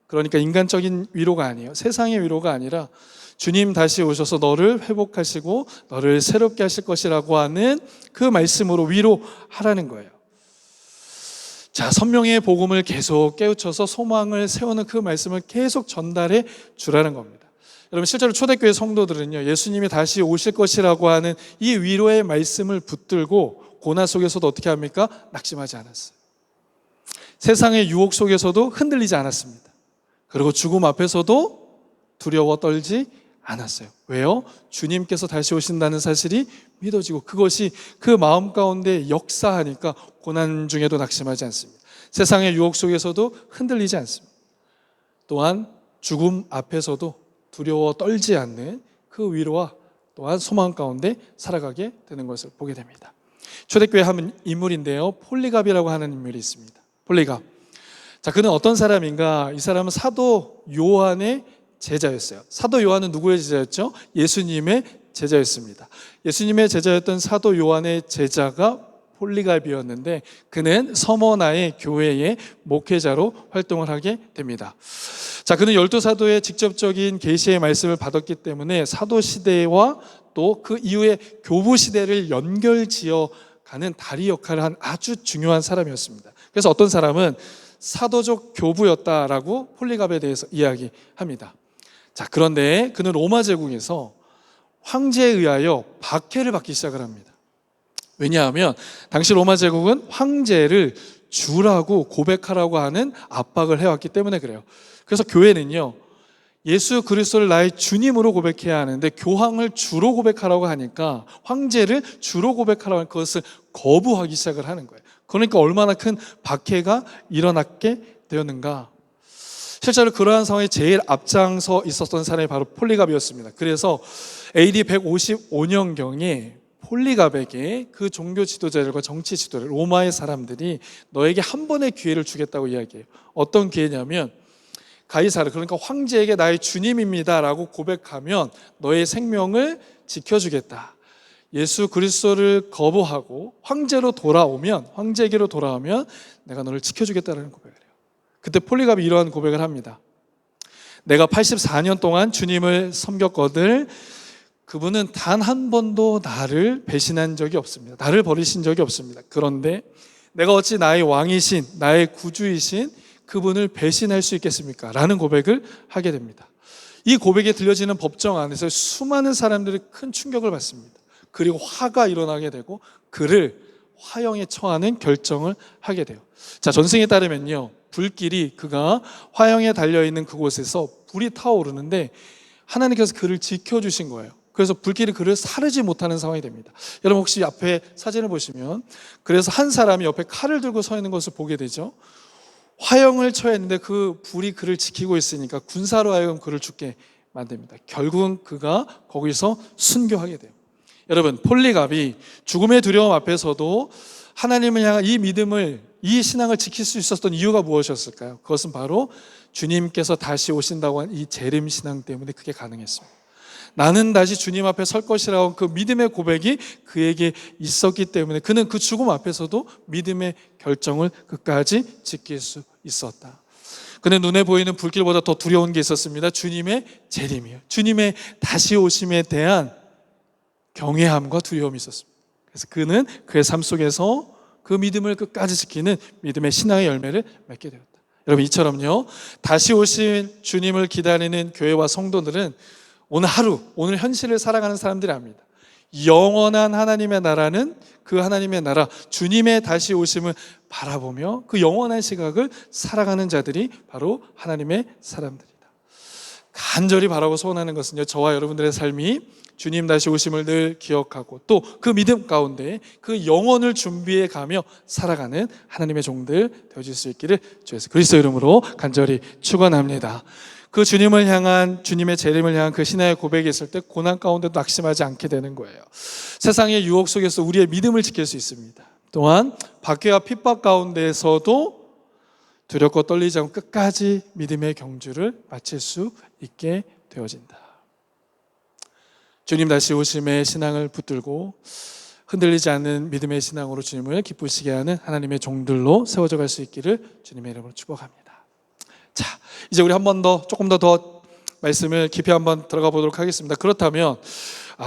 그러니까 인간적인 위로가 아니에요. 세상의 위로가 아니라 주님 다시 오셔서 너를 회복하시고 너를 새롭게 하실 것이라고 하는 그 말씀으로 위로하라는 거예요. 자, 선명의 복음을 계속 깨우쳐서 소망을 세우는 그 말씀을 계속 전달해 주라는 겁니다. 여러분, 실제로 초대교회 성도들은요, 예수님이 다시 오실 것이라고 하는 이 위로의 말씀을 붙들고 고난 속에서도 어떻게 합니까? 낙심하지 않았어요. 세상의 유혹 속에서도 흔들리지 않았습니다. 그리고 죽음 앞에서도 두려워 떨지 않았어요. 왜요? 주님께서 다시 오신다는 사실이 믿어지고 그것이 그 마음 가운데 역사하니까 고난 중에도 낙심하지 않습니다. 세상의 유혹 속에서도 흔들리지 않습니다. 또한 죽음 앞에서도 두려워 떨지 않는 그 위로와 또한 소망 가운데 살아가게 되는 것을 보게 됩니다. 초대교회 한 인물인데요, 폴리갑이라고 하는 인물이 있습니다. 폴리갑. 자, 그는 어떤 사람인가? 이 사람은 사도 요한의 제자였어요. 사도 요한은 누구의 제자였죠? 예수님의 제자였습니다. 예수님의 제자였던 사도 요한의 제자가 폴리갑이었는데 그는 서머나의 교회의 목회자로 활동을 하게 됩니다. 자, 그는 12사도의 직접적인 계시의 말씀을 받았기 때문에 사도 시대와 또 그 이후에 교부 시대를 연결지어 가는 다리 역할을 한 아주 중요한 사람이었습니다. 그래서 어떤 사람은 사도적 교부였다라고 폴리갑에 대해서 이야기합니다. 자, 그런데 그는 로마 제국에서 황제에 의하여 박해를 받기 시작을 합니다. 왜냐하면 당시 로마 제국은 황제를 주라고 고백하라고 하는 압박을 해왔기 때문에 그래요. 그래서 교회는요, 예수 그리스도를 나의 주님으로 고백해야 하는데 교황을 주로 고백하라고 하니까 황제를 주로 고백하라고 하는 그것을 거부하기 시작을 하는 거예요. 그러니까 얼마나 큰 박해가 일어났게 되었는가. 실제로 그러한 상황에 제일 앞장서 있었던 사람이 바로 폴리갑이었습니다. 그래서 AD 155년경에 폴리갑에게 그 종교 지도자들과 정치 지도자들, 로마의 사람들이 너에게 한 번의 기회를 주겠다고 이야기해요. 어떤 기회냐면 가이사르, 그러니까 황제에게 나의 주님입니다 라고 고백하면 너의 생명을 지켜주겠다. 예수 그리스도를 거부하고 황제에게로 돌아오면 내가 너를 지켜주겠다라는 고백을 해요. 그때 폴리갑이 이러한 고백을 합니다. 내가 84년 동안 주님을 섬겼거늘 그분은 단 한 번도 나를 배신한 적이 없습니다. 나를 버리신 적이 없습니다. 그런데 내가 어찌 나의 왕이신, 나의 구주이신 그분을 배신할 수 있겠습니까? 라는 고백을 하게 됩니다. 이 고백에 들려지는 법정 안에서 수많은 사람들이 큰 충격을 받습니다. 그리고 화가 일어나게 되고 그를 화형에 처하는 결정을 하게 돼요. 자, 전승에 따르면요, 불길이 그가 화형에 달려있는 그곳에서 불이 타오르는데 하나님께서 그를 지켜주신 거예요. 그래서 불길이 그를 사르지 못하는 상황이 됩니다. 여러분 혹시 앞에 사진을 보시면 그래서 한 사람이 옆에 칼을 들고 서 있는 것을 보게 되죠. 화형을 처해 있는데 그 불이 그를 지키고 있으니까 군사로 하여금 그를 죽게 만듭니다. 결국은 그가 거기서 순교하게 돼요. 여러분, 폴리갑이 죽음의 두려움 앞에서도 하나님을 향한 이 믿음을, 이 신앙을 지킬 수 있었던 이유가 무엇이었을까요? 그것은 바로 주님께서 다시 오신다고 한 이 재림 신앙 때문에 그게 가능했습니다. 나는 다시 주님 앞에 설 것이라고 그 믿음의 고백이 그에게 있었기 때문에 그는 그 죽음 앞에서도 믿음의 결정을 끝까지 지킬 수 있었다. 그는 눈에 보이는 불길보다 더 두려운 게 있었습니다. 주님의 재림이요, 주님의 다시 오심에 대한 경외함과 두려움이 있었습니다. 그래서 그는 그의 삶 속에서 그 믿음을 끝까지 지키는 믿음의 신앙의 열매를 맺게 되었다. 여러분, 이처럼요, 다시 오신 주님을 기다리는 교회와 성도들은 오늘 하루, 오늘 현실을 살아가는 사람들이 압니다. 영원한 하나님의 나라는 그 하나님의 나라, 주님의 다시 오심을 바라보며 그 영원한 시각을 살아가는 자들이 바로 하나님의 사람들이다. 간절히 바라고 소원하는 것은요, 저와 여러분들의 삶이 주님 다시 오심을 늘 기억하고 또 그 믿음 가운데 그 영혼을 준비해 가며 살아가는 하나님의 종들 되어질 수 있기를 주 예수 그리스도 이름으로 간절히 축원합니다. 그 주님을 향한, 주님의 재림을 향한 그 신앙의 고백이 있을 때 고난 가운데도 낙심하지 않게 되는 거예요. 세상의 유혹 속에서 우리의 믿음을 지킬 수 있습니다. 또한 박해와 핍박 가운데에서도 두렵고 떨리지 않고 끝까지 믿음의 경주를 마칠 수 있게 되어진다. 주님 다시 오심의 신앙을 붙들고 흔들리지 않는 믿음의 신앙으로 주님을 기쁘시게 하는 하나님의 종들로 세워져 갈 수 있기를 주님의 이름으로 축복합니다. 자, 이제 우리 한 번 더, 조금 더 말씀을 깊이 한번 들어가 보도록 하겠습니다. 그렇다면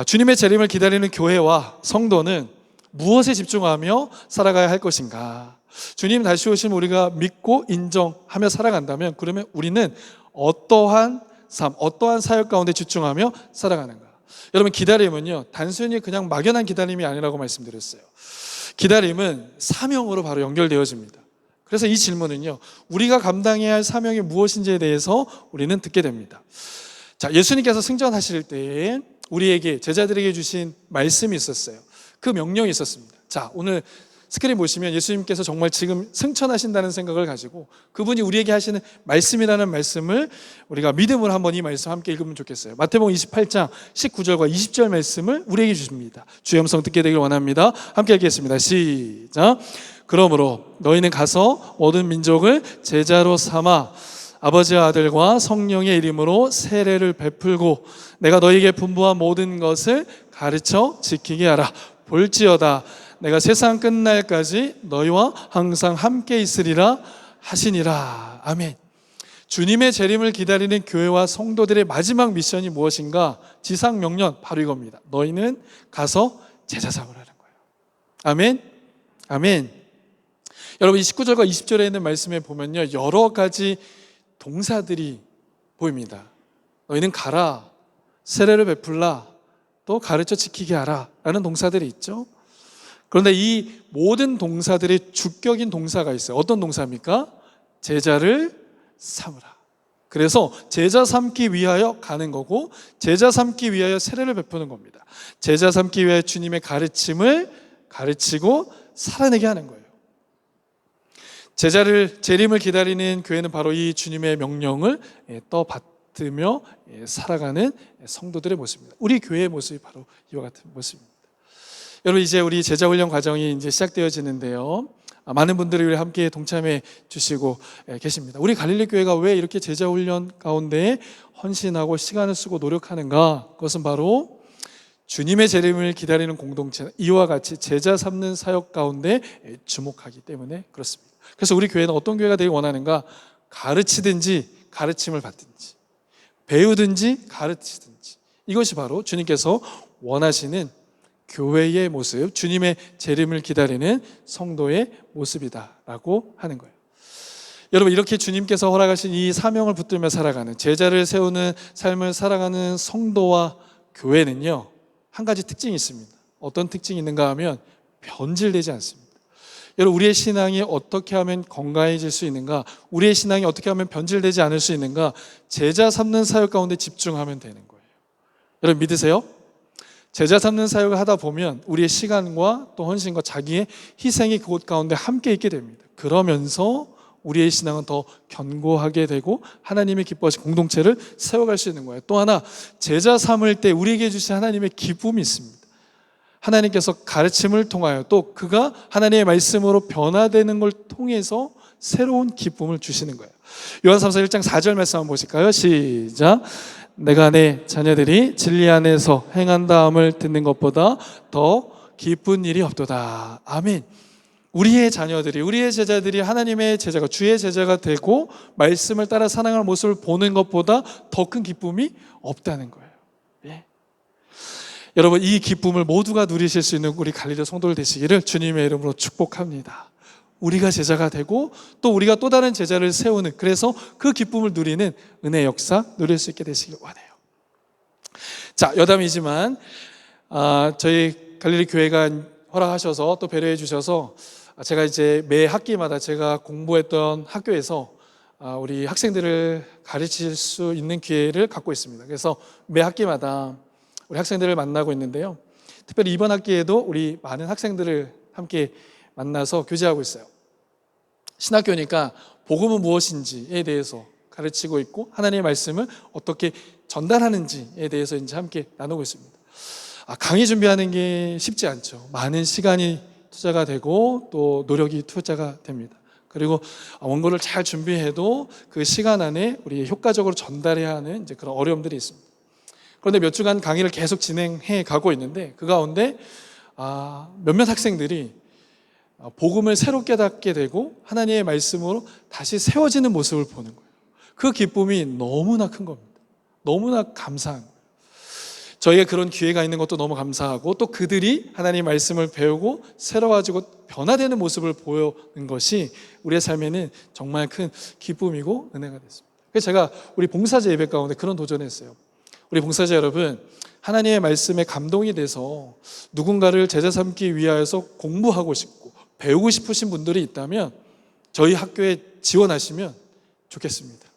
주님의 재림을 기다리는 교회와 성도는 무엇에 집중하며 살아가야 할 것인가? 주님 다시 오시면 우리가 믿고 인정하며 살아간다면 그러면 우리는 어떠한 삶, 어떠한 사역 가운데 집중하며 살아가는가? 여러분, 기다림은요, 단순히 그냥 막연한 기다림이 아니라고 말씀드렸어요. 기다림은 사명으로 바로 연결되어집니다. 그래서 이 질문은요, 우리가 감당해야 할 사명이 무엇인지에 대해서 우리는 듣게 됩니다. 자, 예수님께서 승전하실 때에 우리에게, 제자들에게 주신 말씀이 있었어요. 그 명령이 있었습니다. 자, 오늘 스크린 보시면 예수님께서 정말 지금 승천하신다는 생각을 가지고 그분이 우리에게 하시는 말씀이라는 말씀을 우리가 믿음으로 한번 이 말씀 함께 읽으면 좋겠어요. 마태복음 28장 19절과 20절 말씀을 우리에게 주십니다. 주의 음성 듣게 되길 원합니다. 함께 읽겠습니다. 시작. 그러므로 너희는 가서 모든 민족을 제자로 삼아 아버지와 아들과 성령의 이름으로 세례를 베풀고 내가 너희에게 분부한 모든 것을 가르쳐 지키게 하라. 볼지어다 내가 세상 끝날까지 너희와 항상 함께 있으리라 하시니라. 아멘. 주님의 재림을 기다리는 교회와 성도들의 마지막 미션이 무엇인가? 지상 명령 바로 이겁니다. 너희는 가서 제자 삼으라는 거예요. 아멘. 아멘. 여러분, 이 19절과 20절에 있는 말씀에 보면요, 여러 가지 동사들이 보입니다. 너희는 가라, 세례를 베풀라, 또 가르쳐 지키게 하라 라는 동사들이 있죠. 그런데 이 모든 동사들의 주격인 동사가 있어요. 어떤 동사입니까? 제자를 삼으라. 그래서 제자 삼기 위하여 가는 거고 제자 삼기 위하여 세례를 베푸는 겁니다. 제자 삼기 위하여 주님의 가르침을 가르치고 살아내게 하는 거예요. 재림을 기다리는 교회는 바로 이 주님의 명령을 떠받들며 살아가는 성도들의 모습입니다. 우리 교회의 모습이 바로 이와 같은 모습입니다. 여러분, 이제 우리 제자훈련 과정이 이제 시작되어지는데요. 많은 분들이 우리 함께 동참해 주시고 계십니다. 우리 갈릴리 교회가 왜 이렇게 제자훈련 가운데 헌신하고 시간을 쓰고 노력하는가? 그것은 바로 주님의 재림을 기다리는 공동체, 이와 같이 제자 삼는 사역 가운데 주목하기 때문에 그렇습니다. 그래서 우리 교회는 어떤 교회가 되길 원하는가? 가르치든지 가르침을 받든지, 배우든지 가르치든지, 이것이 바로 주님께서 원하시는 교회의 모습, 주님의 재림을 기다리는 성도의 모습이다라고 하는 거예요. 여러분, 이렇게 주님께서 허락하신 이 사명을 붙들며 살아가는, 제자를 세우는 삶을 살아가는 성도와 교회는요, 한 가지 특징이 있습니다. 어떤 특징이 있는가 하면 변질되지 않습니다. 여러분, 우리의 신앙이 어떻게 하면 건강해질 수 있는가, 우리의 신앙이 어떻게 하면 변질되지 않을 수 있는가, 제자 삼는 사역 가운데 집중하면 되는 거예요. 여러분, 믿으세요? 제자 삼는 사역을 하다 보면 우리의 시간과 또 헌신과 자기의 희생이 그곳 가운데 함께 있게 됩니다. 그러면서 우리의 신앙은 더 견고하게 되고 하나님의 기뻐하신 공동체를 세워갈 수 있는 거예요. 또 하나, 제자 삼을 때 우리에게 주신 하나님의 기쁨이 있습니다. 하나님께서 가르침을 통하여 또 그가 하나님의 말씀으로 변화되는 걸 통해서 새로운 기쁨을 주시는 거예요. 요한삼서 1장 4절 말씀 한번 보실까요? 시작. 내가 내 자녀들이 진리 안에서 행한다함을 듣는 것보다 더 기쁜 일이 없도다. 아멘. 우리의 자녀들이, 우리의 제자들이 하나님의 제자가, 주의 제자가 되고 말씀을 따라 사랑하는 모습을 보는 것보다 더 큰 기쁨이 없다는 거예요. 예. 여러분, 이 기쁨을 모두가 누리실 수 있는 우리 갈릴리 성도들 되시기를 주님의 이름으로 축복합니다. 우리가 제자가 되고 또 우리가 또 다른 제자를 세우는, 그래서 그 기쁨을 누리는 은혜의 역사 누릴 수 있게 되시길 원해요. 자, 여담이지만 저희 갈릴리 교회가 허락하셔서 또 배려해 주셔서 제가 이제 매 학기마다 제가 공부했던 학교에서 우리 학생들을 가르칠 수 있는 기회를 갖고 있습니다. 그래서 매 학기마다 우리 학생들을 만나고 있는데요, 특별히 이번 학기에도 우리 많은 학생들을 함께 만나서 교제하고 있어요. 신학교니까 복음은 무엇인지에 대해서 가르치고 있고 하나님의 말씀을 어떻게 전달하는지에 대해서 이제 함께 나누고 있습니다. 강의 준비하는 게 쉽지 않죠. 많은 시간이 투자가 되고 또 노력이 투자가 됩니다. 그리고 원고를 잘 준비해도 그 시간 안에 우리 효과적으로 전달해야 하는 이제 그런 어려움들이 있습니다. 그런데 몇 주간 강의를 계속 진행해 가고 있는데 그 가운데 몇몇 학생들이 복음을 새로 깨닫게 되고 하나님의 말씀으로 다시 세워지는 모습을 보는 거예요. 그 기쁨이 너무나 큰 겁니다. 너무나 감사한 거예요. 저희가 그런 기회가 있는 것도 너무 감사하고 또 그들이 하나님의 말씀을 배우고 새로워지고 변화되는 모습을 보이는 것이 우리의 삶에는 정말 큰 기쁨이고 은혜가 됐습니다. 그래서 제가 우리 봉사자 예배 가운데 그런 도전을 했어요. 우리 봉사자 여러분, 하나님의 말씀에 감동이 돼서 누군가를 제자 삼기 위하여서 공부하고 싶고 배우고 싶으신 분들이 있다면 저희 학교에 지원하시면 좋겠습니다.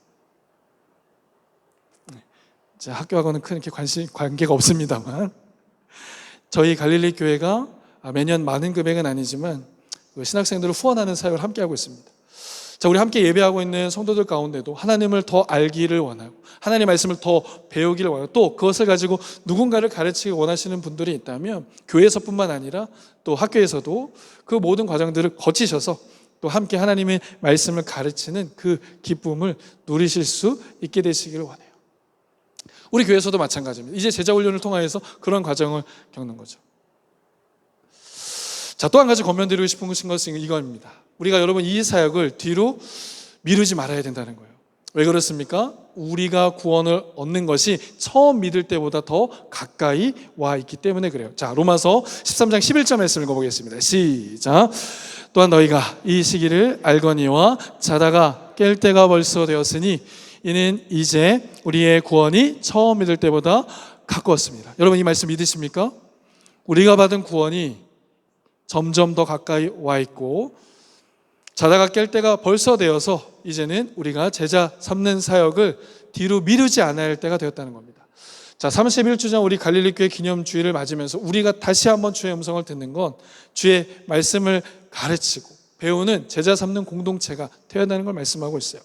제 학교하고는 큰 관계가 없습니다만 저희 갈릴리 교회가 매년 많은 금액은 아니지만 신학생들을 후원하는 사역을 함께 하고 있습니다. 자, 우리 함께 예배하고 있는 성도들 가운데도 하나님을 더 알기를 원하고 하나님의 말씀을 더 배우기를 원하고 또 그것을 가지고 누군가를 가르치기 원하시는 분들이 있다면 교회에서뿐만 아니라 또 학교에서도 그 모든 과정들을 거치셔서 또 함께 하나님의 말씀을 가르치는 그 기쁨을 누리실 수 있게 되시기를 원해요. 우리 교회에서도 마찬가지입니다. 이제 제자 훈련을 통하여서 그런 과정을 겪는 거죠. 자, 또 한 가지 권면드리고 싶은 것은 이겁니다. 우리가 여러분 이 사역을 뒤로 미루지 말아야 된다는 거예요. 왜 그렇습니까? 우리가 구원을 얻는 것이 처음 믿을 때보다 더 가까이 와 있기 때문에 그래요. 자, 로마서 13장 11절 말씀 읽어보겠습니다. 시작. 또한 너희가 이 시기를 알거니와 자다가 깰 때가 벌써 되었으니 이는 이제 우리의 구원이 처음 믿을 때보다 가까웠습니다. 여러분 이 말씀 믿으십니까? 우리가 받은 구원이 점점 더 가까이 와 있고 자다가 깰 때가 벌써 되어서 이제는 우리가 제자 삼는 사역을 뒤로 미루지 않아야 할 때가 되었다는 겁니다. 자, 31주년 우리 갈릴리 교회 기념주일을 맞으면서 우리가 다시 한번 주의 음성을 듣는 건 주의 말씀을 가르치고 배우는 제자 삼는 공동체가 되어야 한다는 걸 말씀하고 있어요.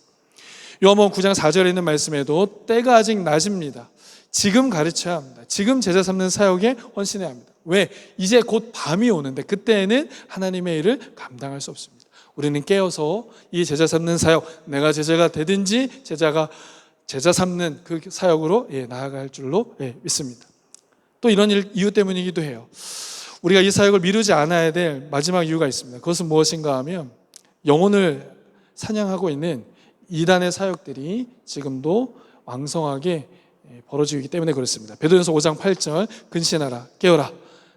요한복음 9장 4절에 있는 말씀에도 때가 아직 낮입니다. 지금 가르쳐야 합니다. 지금 제자 삼는 사역에 헌신해야 합니다. 왜? 이제 곧 밤이 오는데 그때에는 하나님의 일을 감당할 수 없습니다. 우리는 깨어서 이 제자 삼는 사역, 내가 제자가 되든지 제자 삼는 그 사역으로 나아갈 줄로 믿습니다. 또 이런 이유 때문이기도 해요. 우리가 이 사역을 미루지 않아야 될 마지막 이유가 있습니다. 그것은 무엇인가 하면 영혼을 사냥하고 있는 이단의 사역들이 지금도 왕성하게 벌어지기 때문에 그렇습니다. 베드로전서 5장 8절 근신하라 깨어라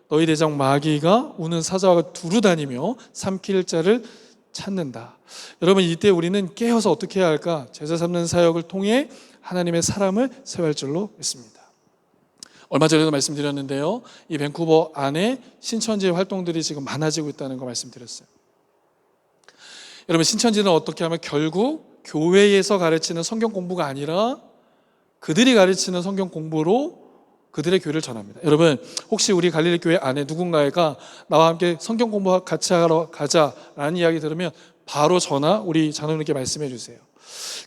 너희 대장 마귀가 우는 사자와 두루 다니며 삼킬 자를 찾는다. 여러분 이때 우리는 깨어서 어떻게 해야 할까? 제자 삼는 사역을 통해 하나님의 사람을 세워야 할 줄로 믿습니다. 얼마 전에도 말씀드렸는데요. 이 밴쿠버 안에 신천지 활동들이 지금 많아지고 있다는 거 말씀드렸어요. 여러분 신천지는 어떻게 하면 결국 교회에서 가르치는 성경 공부가 아니라 그들이 가르치는 성경 공부로 그들의 교회를 전합니다. 여러분 혹시 우리 갈릴리 교회 안에 누군가가 나와 함께 성경 공부 같이 하러 가자라는 이야기 들으면 바로 저나 우리 자녀님께 말씀해 주세요.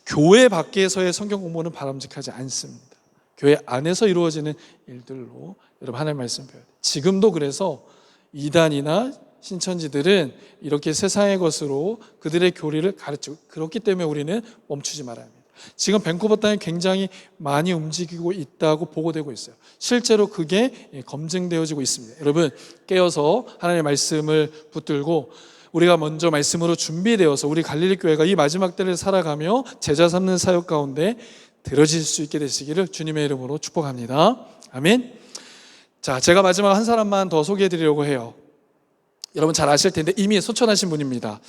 교회 밖에서의 성경 공부는 바람직하지 않습니다. 교회 안에서 이루어지는 일들로 여러분 하나님 말씀 배워야 돼요. 지금도 그래서 이단이나 신천지들은 이렇게 세상의 것으로 그들의 교리를 가르치고 그렇기 때문에 우리는 멈추지 말아야 합니다. 지금 밴쿠버 땅이 굉장히 많이 움직이고 있다고 보고되고 있어요. 실제로 그게 검증되어지고 있습니다. 여러분 깨어서 하나님의 말씀을 붙들고 우리가 먼저 말씀으로 준비되어서 우리 갈릴리 교회가 이 마지막 때를 살아가며 제자 삼는 사역 가운데 들어질 수 있게 되시기를 주님의 이름으로 축복합니다. 아멘. 자, 제가 마지막 한 사람만 더 소개해 드리려고 해요. 여러분 잘 아실 텐데 이미 소천하신 분입니다.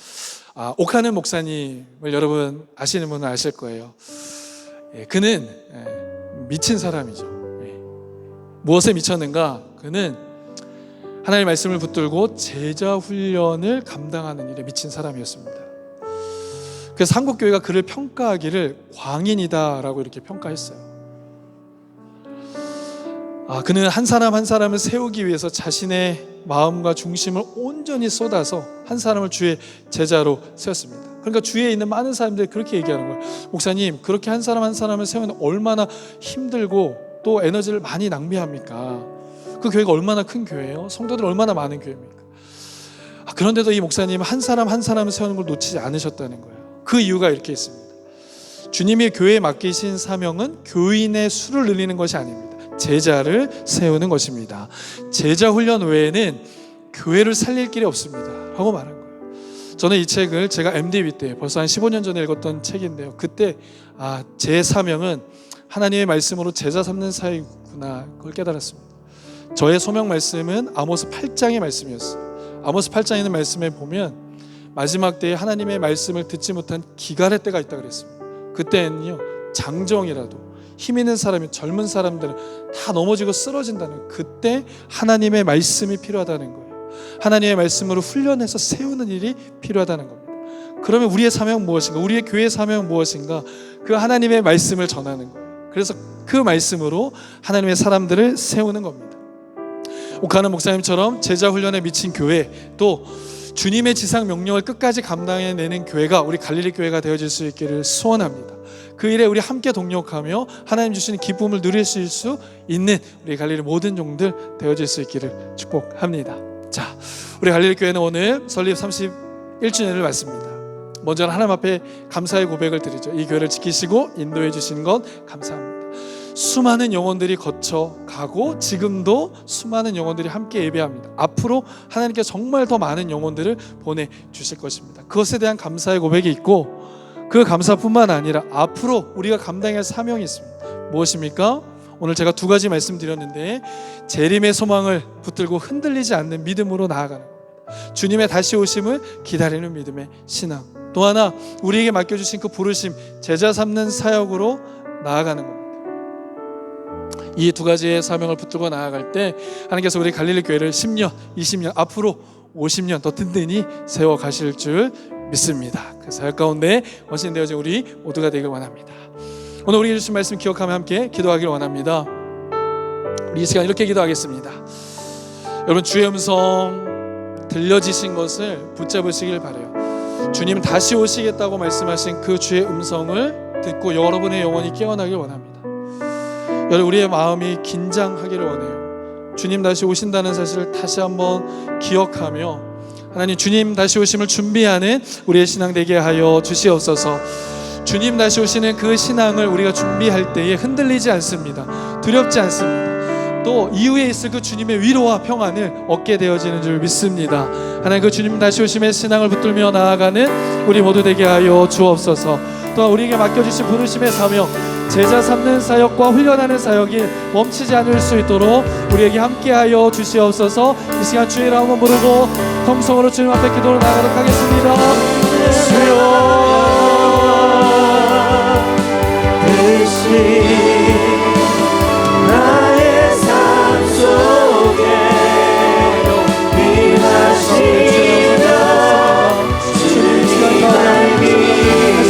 오카는 목사님을 여러분 아시는 분은 아실 거예요. 그는 미친 사람이죠. 무엇에 미쳤는가? 그는 하나님의 말씀을 붙들고 제자 훈련을 감당하는 일에 미친 사람이었습니다. 그래서 한국교회가 그를 평가하기를 광인이다라고 이렇게 평가했어요. 그는 한 사람 한 사람을 세우기 위해서 자신의 마음과 중심을 온전히 쏟아서 한 사람을 주의 제자로 세웠습니다. 그러니까 주위에 있는 많은 사람들이 그렇게 얘기하는 거예요. 목사님, 그렇게 한 사람 한 사람을 세우면 얼마나 힘들고 또 에너지를 많이 낭비합니까? 그 교회가 얼마나 큰 교회예요? 성도들 얼마나 많은 교회입니까? 그런데도 이 목사님은 한 사람 한 사람을 세우는 걸 놓치지 않으셨다는 거예요. 그 이유가 이렇게 있습니다. 주님이 교회에 맡기신 사명은 교인의 수를 늘리는 것이 아닙니다. 제자를 세우는 것입니다. 제자 훈련 외에는 교회를 살릴 길이 없습니다 라고 말한 거예요. 저는 이 책을 제가 MDB 때 벌써 한 15년 전에 읽었던 책인데요. 그때 제 사명은 하나님의 말씀으로 제자 삼는 사역이구나 그걸 깨달았습니다. 저의 소명 말씀은 아모스 8장의 말씀이었어요. 아모스 8장에 있는 말씀에 보면 마지막 때에 하나님의 말씀을 듣지 못한 기갈의 때가 있다고 그랬습니다. 그때는요 장정이라도 힘 있는 사람이 젊은 사람들은 다 넘어지고 쓰러진다는 그때 하나님의 말씀이 필요하다는 거예요. 하나님의 말씀으로 훈련해서 세우는 일이 필요하다는 겁니다. 그러면 우리의 사명은 무엇인가? 우리의 교회의 사명은 무엇인가? 그 하나님의 말씀을 전하는 거예요. 그래서 그 말씀으로 하나님의 사람들을 세우는 겁니다. 오카는 목사님처럼 제자 훈련에 미친 교회 또 주님의 지상 명령을 끝까지 감당해내는 교회가 우리 갈릴리 교회가 되어질 수 있기를 소원합니다. 그 일에 우리 함께 동력하며 하나님 주시는 기쁨을 누릴 수 있는 우리 갈릴리 모든 종들 되어질 수 있기를 축복합니다. 자, 우리 갈릴리 교회는 오늘 설립 31주년을 맞습니다. 먼저 하나님 앞에 감사의 고백을 드리죠. 이 교회를 지키시고 인도해 주신 것 감사합니다. 수많은 영혼들이 거쳐가고 지금도 수많은 영혼들이 함께 예배합니다. 앞으로 하나님께 정말 더 많은 영혼들을 보내주실 것입니다. 그것에 대한 감사의 고백이 있고 그 감사뿐만 아니라 앞으로 우리가 감당할 사명이 있습니다. 무엇입니까? 오늘 제가 두 가지 말씀드렸는데 재림의 소망을 붙들고 흔들리지 않는 믿음으로 나아가는 겁니다. 주님의 다시 오심을 기다리는 믿음의 신앙. 또 하나 우리에게 맡겨주신 그 부르심 제자 삼는 사역으로 나아가는 겁니다. 이 두 가지의 사명을 붙들고 나아갈 때 하나님께서 우리 갈릴리 교회를 10년, 20년, 앞으로 50년 더 든든히 세워가실 줄 믿습니다. 그 사역 가운데 헌신되어진 우리 모두가 되길 원합니다. 오늘 우리 주신 말씀 기억하며 함께 기도하기를 원합니다. 우리 이 시간 이렇게 기도하겠습니다. 여러분 주의 음성 들려지신 것을 붙잡으시길 바라요. 주님 다시 오시겠다고 말씀하신 그 주의 음성을 듣고 여러분의 영혼이 깨어나길 원합니다. 여러분 우리의 마음이 긴장하기를 원해요. 주님 다시 오신다는 사실을 다시 한번 기억하며 하나님 주님 다시 오심을 준비하는 우리의 신앙 되게 하여 주시옵소서. 주님 다시 오시는 그 신앙을 우리가 준비할 때에 흔들리지 않습니다. 두렵지 않습니다. 또 이후에 있을 그 주님의 위로와 평안을 얻게 되어지는 줄 믿습니다. 하나님 그 주님 다시 오심의 신앙을 붙들며 나아가는 우리 모두 되게 하여 주옵소서. 또한 우리에게 맡겨주신 부르심의 사명, 제자 삼는 사역과 훈련하는 사역이 멈추지 않을 수 있도록 우리에게 함께하여 주시옵소서. 이 시간 주의 이름 한번 부르고 통성으로 주님 앞에 기도를 나가도록 하겠습니다. 주여 나의 삶 속에 임하시며 주님 닮이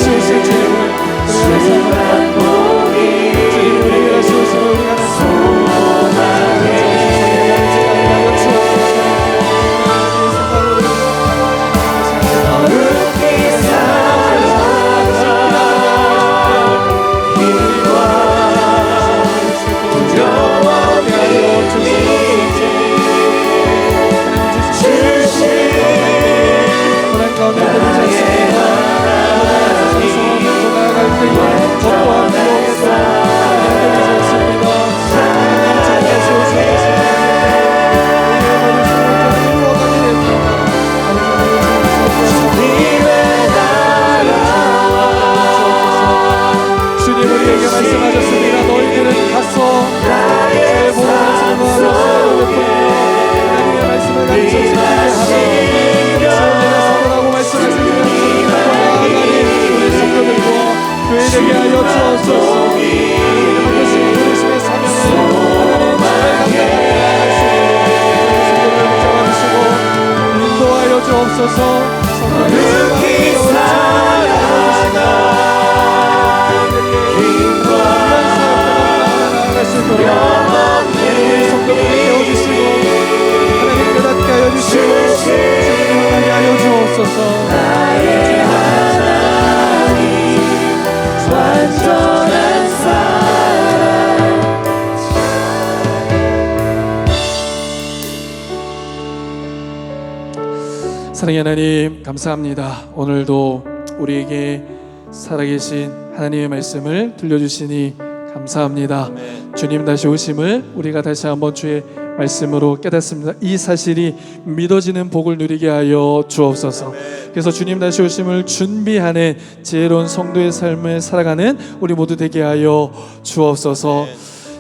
주만 보기 어렵게 살아가 말씀하셨습니다. 너희들은 가서 내 복음을 전하고 하나님의 말씀을 가르쳐 지키게 하라. 선언하고 말씀하시는 하나님 우리 성도들과 교회 되게 하여 주옵소서. 하나님 부르심의 사명을 하나님 잡아주시고 인도하여 주옵소서. 우리 성도들을 깨워주시고 하나님 깨닫게 하여 주시고 주님을 하여 주옵소서. 나의 하나님 완전한 사랑 사랑의 하나님 감사합니다. 오늘도 우리에게 살아계신 하나님의 말씀을 들려주시니 감사합니다. 주님 다시 오심을 우리가 다시 한번 주의 말씀으로 깨닫습니다. 이 사실이 믿어지는 복을 누리게 하여 주옵소서. 그래서 주님 다시 오심을 준비하는 지혜로운 성도의 삶을 살아가는 우리 모두 되게 하여 주옵소서.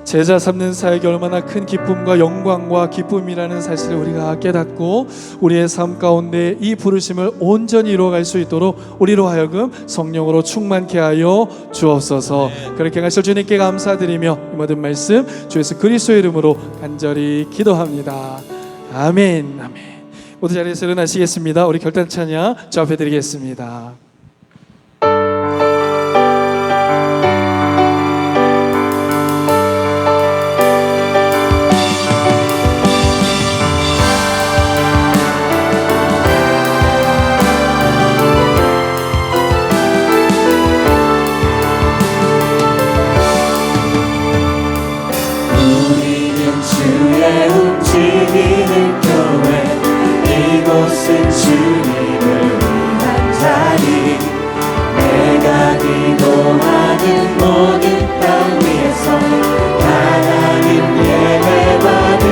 제자 삼는 사역이 얼마나 큰 기쁨과 영광과 기쁨이라는 사실을 우리가 깨닫고 우리의 삶 가운데 이 부르심을 온전히 이루어갈 수 있도록 우리로 하여금 성령으로 충만케 하여 주옵소서. 그렇게 하실 주님께 감사드리며 이 모든 말씀 주 예수 그리스도의 이름으로 간절히 기도합니다. 아멘. 아멘. 모두 자리에서 일어나시겠습니다. 우리 결단 찬양 주 앞에 드리겠습니다. 움직이는 교회 이곳은 주님을 위한 자리 내가 기도하는 모든 땅 위에서 하나님 예배받을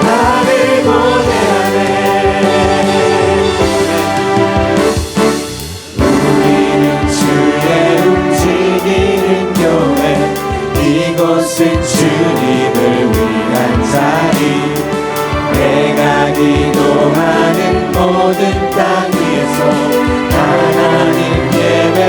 나를 보내하네 우리는 주의 움직이는 교회 이곳은 주님을 위한 자리 내가 기도하는 모든 땅 위에서 하나님 예배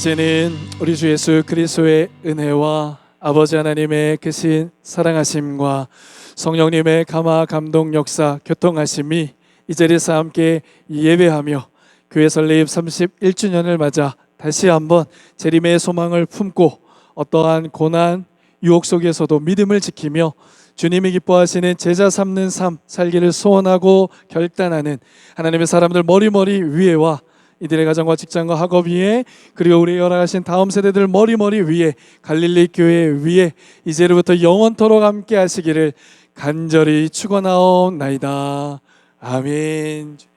이제는 우리 주 예수 그리스도의 은혜와 아버지 하나님의 크신 사랑하심과 성령님의 감화 감동 역사 교통하심이 이 자리에서 함께 예배하며 교회 설립 31주년을 맞아 다시 한번 재림의 소망을 품고 어떠한 고난 유혹 속에서도 믿음을 지키며 주님이 기뻐하시는 제자 삼는 삶 살기를 소원하고 결단하는 하나님의 사람들 머리머리 위에와 이들의 가정과 직장과 학업 위에 그리고 우리 열악하신 다음 세대들 머리머리 위에 갈릴리 교회 위에 이제로부터 영원토록 함께 하시기를 간절히 축원하옵나이다. 아멘.